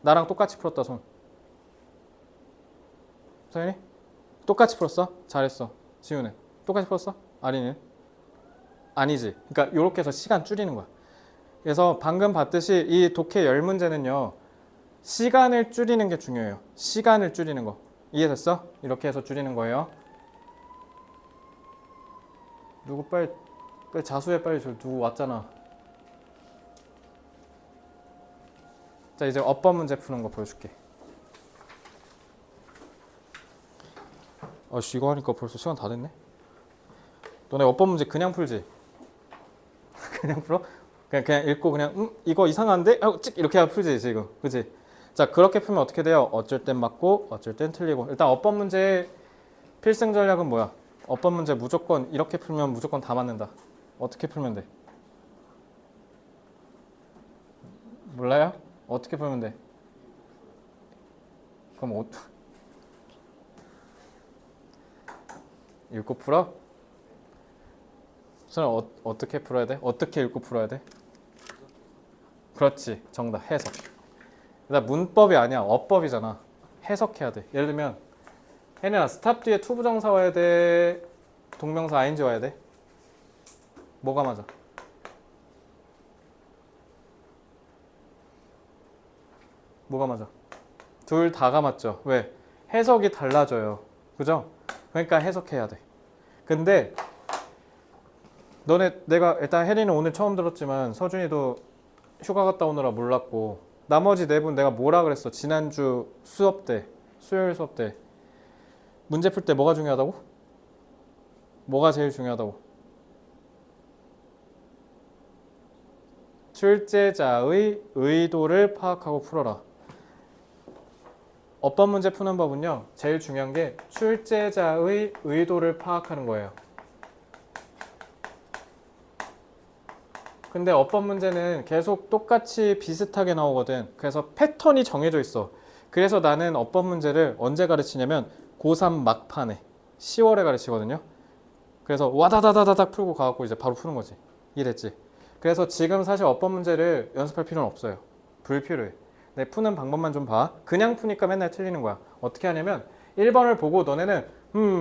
나랑 똑같이 풀었다 손. 서윤이? 똑같이 풀었어? 잘했어. 지우는? 똑같이 풀었어? 아린이는? 아니지. 그러니까 이렇게 해서 시간 줄이는 거야. 그래서 방금 봤듯이 이 독해 10문제는요. 시간을 줄이는 게 중요해요. 시간을 줄이는 거. 이해됐어? 이렇게 해서 줄이는 거예요. 누구 빨리 자수해 빨리. 저 누구 왔잖아. 자 이제 어법 문제 푸는 거 보여줄게. 아씨 이거 하니까 벌써 시간 다 됐네. 너네 어법 문제 그냥 풀지? 그냥 풀어? 그냥 읽고 그냥 이거 이상한데? 하고 찍 이렇게 하고 풀지 지금. 그치? 자 그렇게 풀면 어떻게 돼요? 어쩔 땐 맞고 어쩔 땐 틀리고. 일단 어법 문제 필승 전략은 뭐야? 어법 문제 무조건 이렇게 풀면 무조건 다 맞는다. 어떻게 풀면 돼? 몰라요? 어떻게 풀면 돼? 그럼 읽고 풀어? 저는 어떻게 풀어야 돼? 어떻게 읽고 풀어야 돼? 그렇지. 정답. 해석. 그다음 문법이 아니야. 어법이잖아. 해석해야 돼. 예를 들면 혜린아 스탑 뒤에 to 부정사 와야 돼? 동명사 ing 와야 돼? 뭐가 맞아? 뭐가 맞아? 둘 다가 맞죠. 왜? 해석이 달라져요. 그죠? 그러니까 해석해야 돼. 근데 내가 일단 혜린은 오늘 처음 들었지만 서준이도 휴가 갔다 오느라 몰랐고 나머지 네 분 내가 뭐라 그랬어? 지난주 수업 때 수요일 수업 때 문제 풀 때 뭐가 중요하다고? 뭐가 제일 중요하다고? 출제자의 의도를 파악하고 풀어라. 어법 문제 푸는 법은요. 제일 중요한 게 출제자의 의도를 파악하는 거예요. 근데 어법 문제는 계속 똑같이 비슷하게 나오거든. 그래서 패턴이 정해져 있어. 그래서 나는 어법 문제를 언제 가르치냐면 고3 막판에 10월에 가르치거든요. 그래서 와다다다닥 풀고 가갖고 이제 바로 푸는 거지. 이해됐지? 그래서 지금 사실 어법 문제를 연습할 필요는 없어요. 불필요해. 내 푸는 방법만 좀 봐. 그냥 푸니까 맨날 틀리는 거야. 어떻게 하냐면 1번을 보고 너네는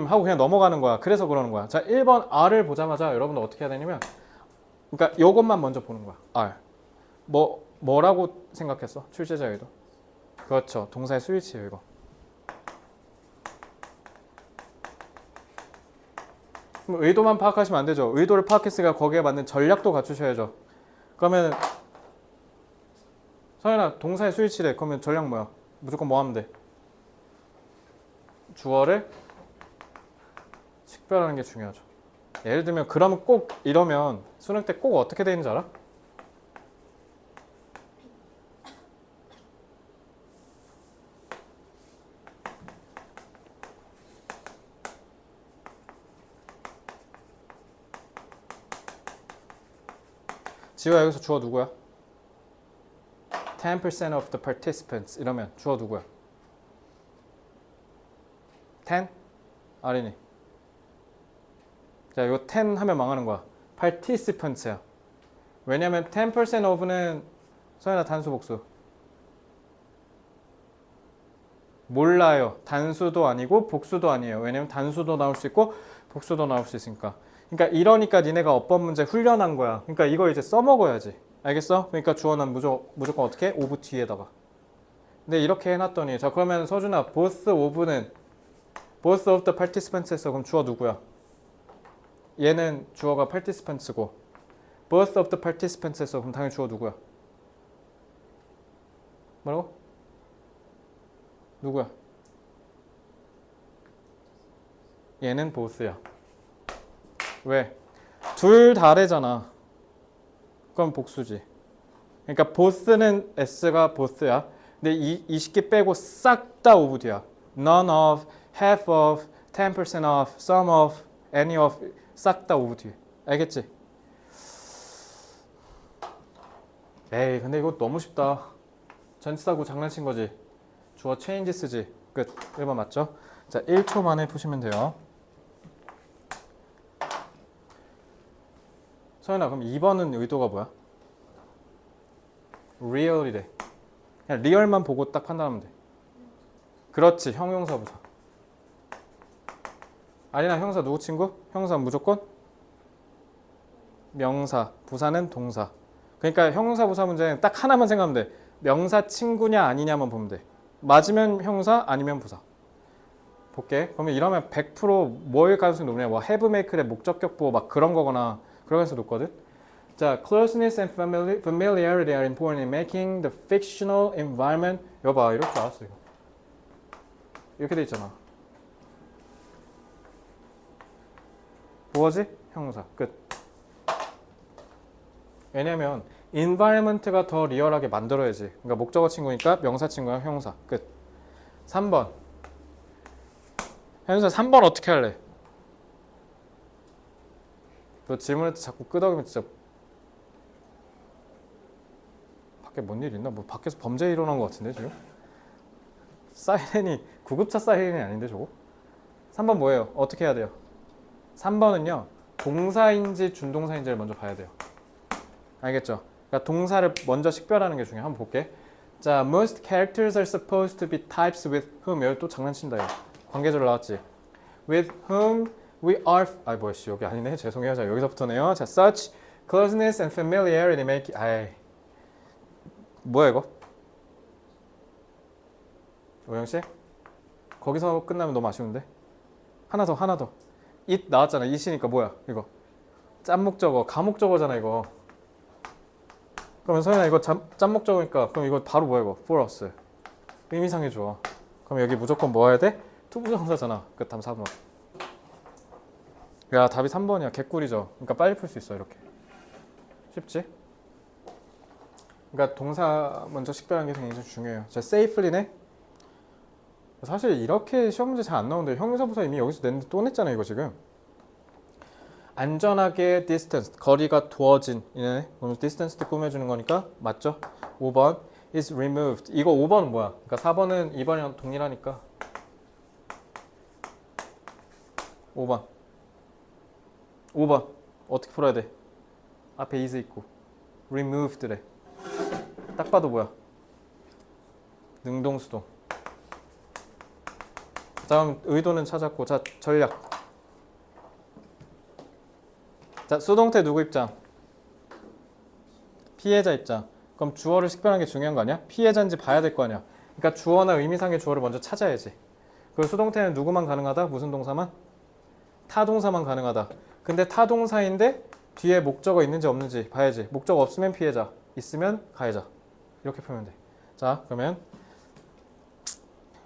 하고 그냥 넘어가는 거야. 그래서 그러는 거야. 자 1번 R을 보자마자 여러분들 어떻게 해야 되냐면 그러니까 요것만 먼저 보는 거야. R. 뭐라고 생각했어? 출제자 의도. 그렇죠. 동사의 스위치예요, 이거. 그럼 의도만 파악하시면 안 되죠. 의도를 파악했으니까 거기에 맞는 전략도 갖추셔야죠. 그러면 서연아, 동사의 스위치래. 그러면 전략 뭐야? 무조건 뭐 하면 돼? 주어를 식별하는 게 중요하죠. 예를 들면 그러면 꼭 이러면 수능 때 꼭 어떻게 되는지 알아? 지호야 여기서 주어 누구야? 10% of the participants 이러면 주어 누구야? 10? 아린이. 자, 이거 10 하면 망하는 거야. participants야. 왜냐면 10% of는 서연아 단수 복수. 몰라요. 단수도 아니고 복수도 아니에요. 왜냐면 단수도 나올 수 있고 복수도 나올 수 있으니까. 그러니까 이러니까 니네가 어법 문제 훈련한 거야. 그러니까 이거 이제 써먹어야지. 알겠어? 그러니까 주어는 무조건 어떻게? of 뒤에다가. 근데 이렇게 해놨더니 자 그러면 서준아 both of는 both of the participants 했어. 그럼 주어 누구야? 얘는 주어가 participants고 both of the participants 했어. 그럼 당연히 주어 누구야? 뭐라고? 누구야? 얘는 both야. 왜? 둘 다래잖아. 그럼 복수지. 그러니까 both는 s가 both야. 근데 이 식기 빼고 싹 다 of 뒤야. none of, half of, 10% of, some of, any of 싹 다 of 뒤. 알겠지? 에이 근데 이거 너무 쉽다. 전치사고 장난친 거지. 주어 change 쓰지. 끝. 1번 맞죠? 자 1초 만에 푸시면 돼요. 서연아 그럼 2번은 의도가 뭐야? real이래. 그냥 리얼만 보고 딱 판단하면 돼. 그렇지. 형용사 부사. 아니나 형사 누구 친구? 형사 무조건 명사. 부사는 동사. 그러니까 형용사 부사 문제는 딱 하나만 생각하면 돼. 명사 친구냐 아니냐만 보면 돼. 맞으면 형사 아니면 부사. 볼게. 그러면 이러면 100% 뭐일 가능성이 높냐? 뭐 have make의 목적격 보호 막 그런 거거나 그런 거에서 높거든. 자, closeness and familiarity are important in making the fictional environment. 이거 봐, 이럴 줄 알았어 이거. 이렇게 돼 있잖아. 뭐지? 형용사. 끝. 왜냐면 environment가 더 리얼하게 만들어야지. 그러니까 목적어 친구니까 명사 친구야 형용사. 끝. 3번. 현수야 3번 어떻게 할래? 너 질문할 때 자꾸 끄덕이면 진짜 밖에 뭔 일 있나? 뭐 밖에서 범죄 일어난 것 같은데 지금? 사이렌이 구급차 사이렌이 아닌데 저거? 3번 뭐예요? 어떻게 해야 돼요? 3번은요 동사인지 준동사인지를 먼저 봐야 돼요. 알겠죠? 그러니까 동사를 먼저 식별하는 게 중요해. 한번 볼게. 자, most characters are supposed to be types with whom. 여기 또 장난친다 이거. 관계절 나왔지? with whom we are. 아 뭐야 씨 여기 아니네. 죄송해요. 자 여기서부터네요. 자, such closeness and familiarity make. 아이 뭐야 이거? 오영 씨? 거기서 끝나면 너무 아쉬운데? 하나 더. it 나왔잖아. it이니까 뭐야 이거? 짠목적어, 가목적어잖아 이거. 그러면 서연아 이거 짠목적어니까 그럼 이거 바로 뭐야 이거? for us. 의미상해 줘. 그럼 여기 무조건 뭐 해야 돼? 투부정사잖아. 끝. 답 4번. 야 답이 3번이야. 개꿀이죠. 그러니까 빨리 풀 수 있어 이렇게. 쉽지? 그러니까 동사 먼저 식별하는 게 굉장히 중요해요. 자, safely네. 사실 이렇게 시험 문제 잘 안 나오는데 형용사 부사 이미 여기서 냈는데 또 냈잖아 이거 지금. 안전하게 distance, 거리가 두어진 이네. 그럼 distance도 꾸며주는 거니까 맞죠? 5번 is removed. 이거 5번은 뭐야? 그러니까 4번은 2번이랑 동일하니까 5번 어떻게 풀어야 돼? 앞에 is 있고 removed래. 딱 봐도 뭐야? 능동수동. 다음 의도는 찾았고. 자 전략. 자 수동태 누구 입장? 피해자 입장. 그럼 주어를 식별하는 게 중요한 거 아니야? 피해자인지 봐야 될 거 아니야. 그러니까 주어나 의미상의 주어를 먼저 찾아야지. 그리고 수동태는 누구만 가능하다? 무슨 동사만? 타동사만 가능하다. 근데 타동사인데 뒤에 목적어 있는지 없는지 봐야지. 목적어 없으면 피해자, 있으면 가해자. 이렇게 풀면 돼. 자 그러면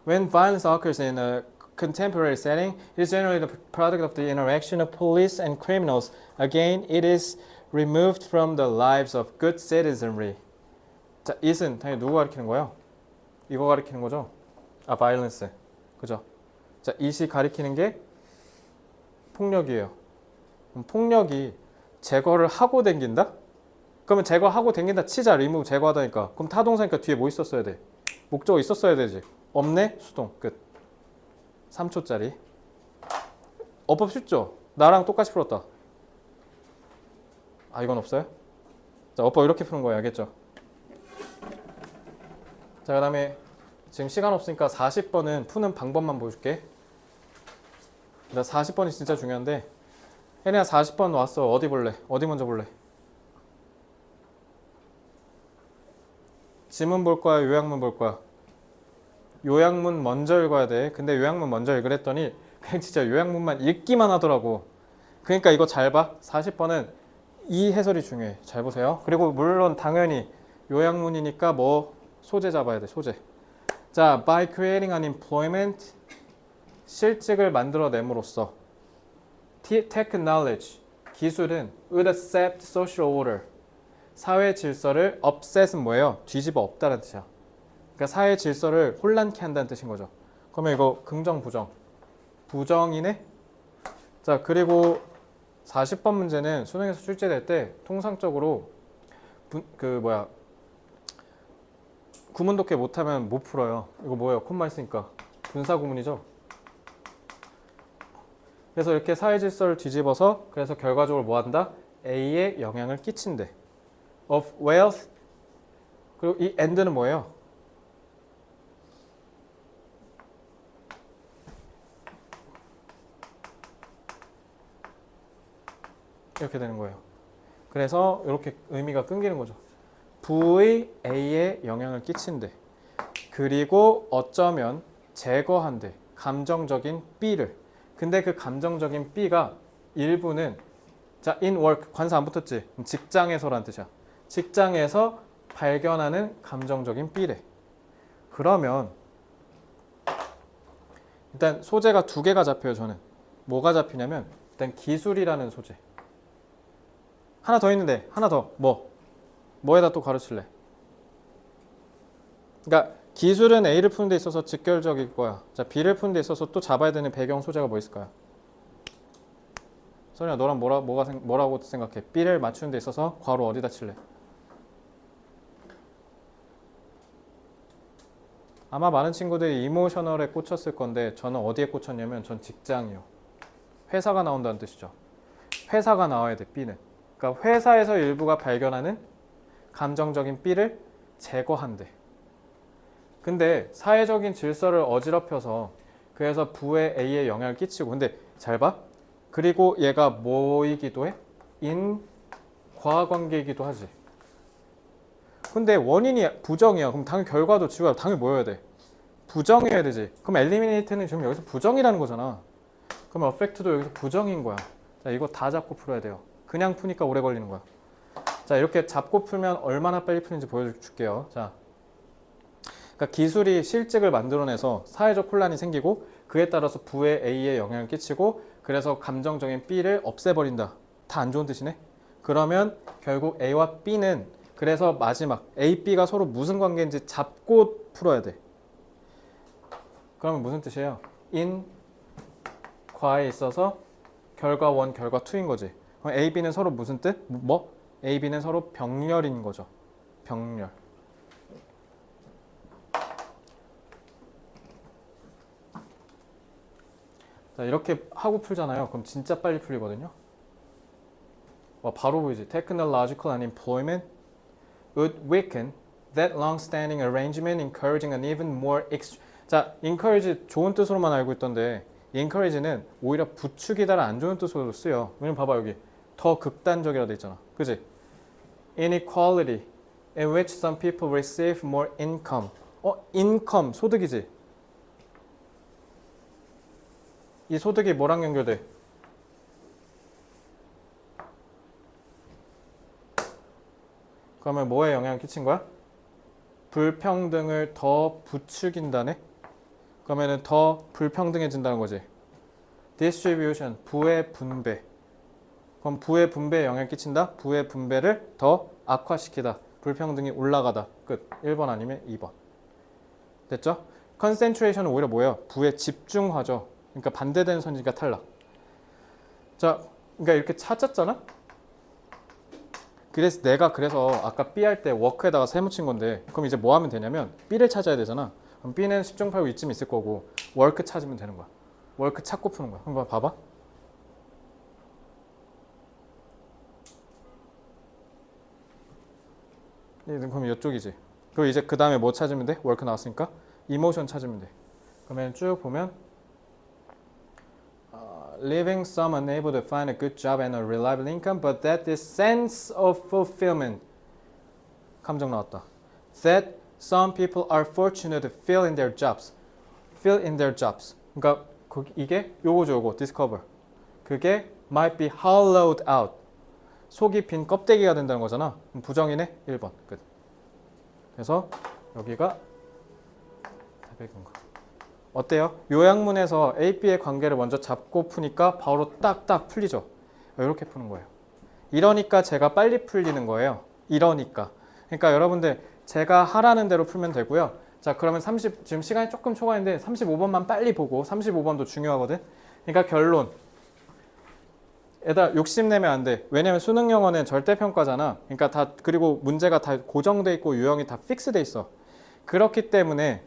When violence occurs in a contemporary setting, it is generally the product of the interaction of police and criminals. Again, it is removed from the lives of good citizenry. 자, it은 당연히 누구 가리키는 거예요? 이거 가리키는 거죠? 아, violence. 그죠? 자, it이 가리키는 게 폭력이에요. 그럼 폭력이 제거를 하고 댕긴다? 그러면 제거하고 댕긴다 치자. remove 제거하다니까. 그럼 타동사니까 뒤에 뭐 있었어야 돼? 목적어 있었어야 되지. 없네? 수동. 끝. 3초짜리. 어법 쉽죠? 나랑 똑같이 풀었다. 아, 이건 없어요? 자, 어법 이렇게 푸는 거예요. 알겠죠? 자, 그 다음에 지금 시간 없으니까 40번은 푸는 방법만 보여줄게. 40번이 진짜 중요한데, 혜리야 40번 왔어. 어디 볼래? 어디 먼저 볼래? 지문 볼 거야? 요약문 볼 거야? 요약문 먼저 읽어야 돼. 근데 요약문 먼저 읽으랬더니 그냥 진짜 요약문만 읽기만 하더라고. 그러니까 이거 잘 봐. 40번은 이 해설이 중요해. 잘 보세요. 그리고 물론 당연히 요약문이니까 뭐 소재 잡아야 돼. 소재. 자, by creating an employment, 실직을 만들어냄으로써 technology, 기술은 would accept social order, 사회 질서를 upset은 뭐예요? 뒤집어 엎다는 뜻이야. 그러니까 사회 질서를 혼란케 한다는 뜻인 거죠. 그러면 이거 긍정, 부정. 부정이네? 자, 그리고 40번 문제는 수능에서 출제될 때 통상적으로 구문 독해 못하면 못 풀어요. 이거 뭐예요? 콤마 있으니까 분사 구문이죠. 그래서 이렇게 사회 질서를 뒤집어서 그래서 결과적으로 뭐 한다? A에 영향을 끼친대. of wealth. 그리고 이 and는 뭐예요? 이렇게 되는 거예요. 그래서 이렇게 의미가 끊기는 거죠. 부의 A에 영향을 끼친대. 그리고 어쩌면 제거한대. 감정적인 B를. 근데 그 감정적인 B가 일부는 자, in work 관사 안 붙었지? 직장에서란 뜻이야. 직장에서 발견하는 감정적인 B래. 그러면 일단 소재가 두 개가 잡혀요. 저는 뭐가 잡히냐면 일단 기술이라는 소재. 하나 더 있는데 하나 더 뭐에다 또 가르칠래? 그러니까 기술은 A를 푸는 데 있어서 직결적일 거야. 자, B를 푸는 데 있어서 또 잡아야 되는 배경 소재가 뭐 있을까요? 선이야, 너랑 뭐라고 생각해? B를 맞추는 데 있어서 괄호 어디다 칠래? 아마 많은 친구들이 이모셔널에 꽂혔을 건데 저는 어디에 꽂혔냐면 전 직장이요. 회사가 나온다는 뜻이죠. 회사가 나와야 돼, B는. 그러니까 회사에서 일부가 발견하는 감정적인 B를 제거한대. 근데 사회적인 질서를 어지럽혀서 그래서 부의 A에 영향을 끼치고 근데 잘 봐. 그리고 얘가 뭐이기도 해? 인과관계이기도 하지. 근데 원인이 부정이야. 그럼 당연히 결과도 지우야. 당연히 뭐여야 돼? 부정이어야 되지. 그럼 엘리미네이트는 지금 여기서 부정이라는 거잖아. 그럼 어펙트도 여기서 부정인 거야. 자, 이거 다 잡고 풀어야 돼요. 그냥 푸니까 오래 걸리는 거야. 자, 이렇게 잡고 풀면 얼마나 빨리 푸는지 보여줄게요. 자, 그러니까 기술이 실직을 만들어내서 사회적 혼란이 생기고 그에 따라서 부의 A에 영향을 끼치고 그래서 감정적인 B를 없애버린다. 다 안 좋은 뜻이네. 그러면 결국 A와 B는 그래서 마지막 A, B가 서로 무슨 관계인지 잡고 풀어야 돼. 그러면 무슨 뜻이에요? in 과에 있어서 결과 1, 결과 2인 거지. 그럼 A, B는 서로 무슨 뜻? 뭐? A, B는 서로 병렬인 거죠. 병렬. 자, 이렇게 하고 풀잖아요. 그럼 진짜 빨리 풀리거든요. 와, 바로 보이지. Technological unemployment would weaken that long-standing arrangement, encouraging an even more 자, encourage 좋은 뜻으로만 알고 있던데 encourage는 오히려 부추기다라 안 좋은 뜻으로 쓰여. 왜냐면 봐봐 여기 더 극단적이라 돼 있잖아. 그지? Inequality in which some people receive more income. income 소득이지. 이 소득이 뭐랑 연결돼? 그러면 뭐에 영향을 끼친 거야? 불평등을 더 부추긴다네? 그러면은 더 불평등해진다는 거지. distribution, 부의 분배. 그럼 부의 분배에 영향을 끼친다? 부의 분배를 더 악화시키다. 불평등이 올라가다. 끝. 1번 아니면 2번. 됐죠? concentration은 오히려 뭐예요? 부의 집중화죠. 그러니까 반대되는 선지가 탈락. 자, 그러니까 이렇게 찾았잖아? 그래서 아까 B 할 때 워크에다가 세 묻힌 건데 그럼 이제 뭐 하면 되냐면 B를 찾아야 되잖아. 그럼 B는 10중 8구 이쯤 있을 거고 워크 찾으면 되는 거야. 워크 찾고 푸는 거야. 한번 봐봐. 그럼 이쪽이지. 그리고 이제 그 다음에 뭐 찾으면 돼? 워크 나왔으니까 이모션 찾으면 돼. 그러면 쭉 보면 leaving some unable to find a good job and a reliable income, but that this sense of fulfillment 감정 나왔다. That some people are fortunate to fill in their jobs. fill in their jobs. 그러니까 이게 요거죠, 요거 discover. 그게 might be hollowed out. 속이 빈 껍데기가 된다는 거잖아. 부정이네. 1번. 끝. 그래서 여기가 답의 근거. 어때요? 요약문에서 A, B의 관계를 먼저 잡고 푸니까 바로 딱딱 풀리죠. 이렇게 푸는 거예요. 이러니까 제가 빨리 풀리는 거예요. 이러니까. 그러니까 여러분들 제가 하라는 대로 풀면 되고요. 자, 그러면 지금 시간이 조금 초과인데 35번만 빨리 보고 35번도 중요하거든. 그러니까 결론. 얘들아 욕심내면 안 돼. 왜냐면 수능 영어는 절대평가잖아. 그러니까 그리고 문제가 다 고정돼 있고 유형이 다 픽스돼 있어. 그렇기 때문에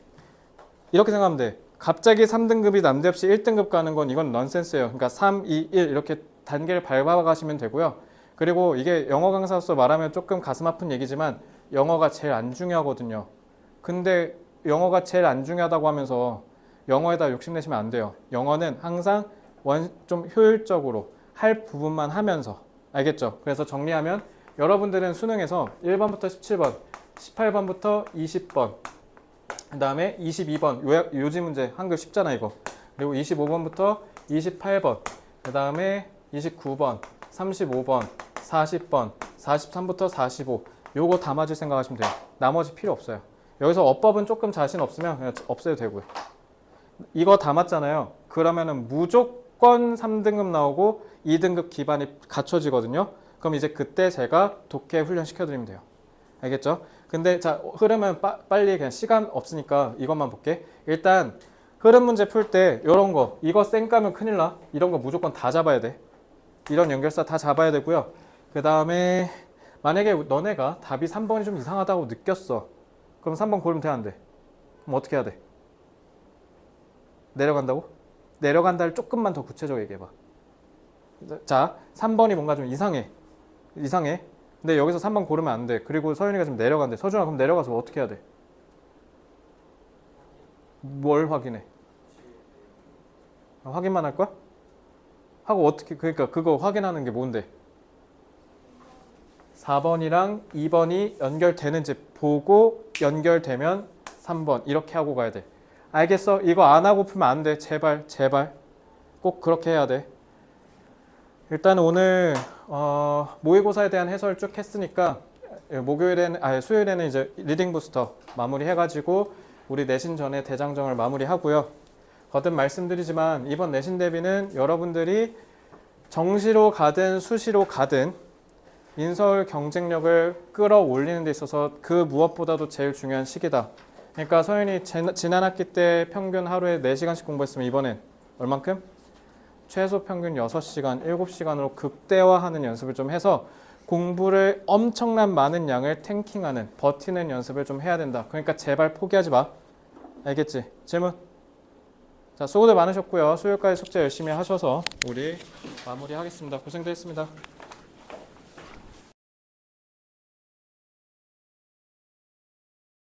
이렇게 생각하면 돼. 갑자기 3등급이 난데없이 1등급 가는 건 이건 넌센스예요. 그러니까 3, 2, 1 이렇게 단계를 밟아 가시면 되고요. 그리고 이게 영어 강사로서 말하면 조금 가슴 아픈 얘기지만 영어가 제일 안 중요하거든요. 근데 영어가 제일 안 중요하다고 하면서 영어에다 욕심내시면 안 돼요. 영어는 항상 좀 효율적으로 할 부분만 하면서 알겠죠? 그래서 정리하면 여러분들은 수능에서 1번부터 17번, 18번부터 20번 그 다음에 22번 요지 문제 한글 쉽잖아 이거. 그리고 25번부터 28번 그 다음에 29번 35번 40번 43부터 45 요거 다 맞을 생각하시면 돼요. 나머지 필요 없어요. 여기서 어법은 조금 자신 없으면 그냥 없애도 되고요. 이거 다 맞잖아요. 그러면은 무조건 3등급 나오고 2등급 기반이 갖춰지거든요. 그럼 이제 그때 제가 독해 훈련 시켜드리면 돼요. 알겠죠? 근데 자 흐름은 빨리 그냥 시간 없으니까 이것만 볼게. 일단 흐름 문제 풀 때 이런 거 이거 쌩 까면 큰일 나. 이런 거 무조건 다 잡아야 돼. 이런 연결사 다 잡아야 되고요. 그 다음에 만약에 너네가 답이 3번이 좀 이상하다고 느꼈어. 그럼 3번 고르면 돼, 안 돼? 그럼 어떻게 해야 돼? 내려간다고? 내려간다를 조금만 더 구체적으로 얘기해봐. 자, 3번이 뭔가 좀 이상해. 근데 여기서 3번 고르면 안 돼. 그리고 서윤이가 좀 내려간대. 서준아 그럼 내려가서 어떻게 해야 돼? 뭘 확인해? 확인만 할 거야? 하고 어떻게 그러니까 그거 확인하는 게 뭔데? 4번이랑 2번이 연결되는지 보고 연결되면 3번 이렇게 하고 가야 돼. 알겠어? 이거 안 하고 풀면 안 돼. 제발 꼭 그렇게 해야 돼. 일단 오늘 모의고사에 대한 해설 쭉 했으니까 수요일에는 이제 리딩 부스터 마무리 해가지고 우리 내신 전에 대장정을 마무리하고요. 거듭 말씀드리지만 이번 내신 대비는 여러분들이 정시로 가든 수시로 가든 인서울 경쟁력을 끌어올리는 데 있어서 그 무엇보다도 제일 중요한 시기다. 그러니까 서윤이 지난 학기 때 평균 하루에 4시간씩 공부했으면 이번엔 얼만큼? 최소 평균 6시간, 7시간으로 극대화하는 연습을 좀 해서 공부를 엄청난 많은 양을 탱킹하는, 버티는 연습을 좀 해야 된다. 그러니까 제발 포기하지 마. 알겠지? 질문? 자, 수고들 많으셨고요. 수요일까지 숙제 열심히 하셔서 우리 마무리하겠습니다. 고생들 했습니다.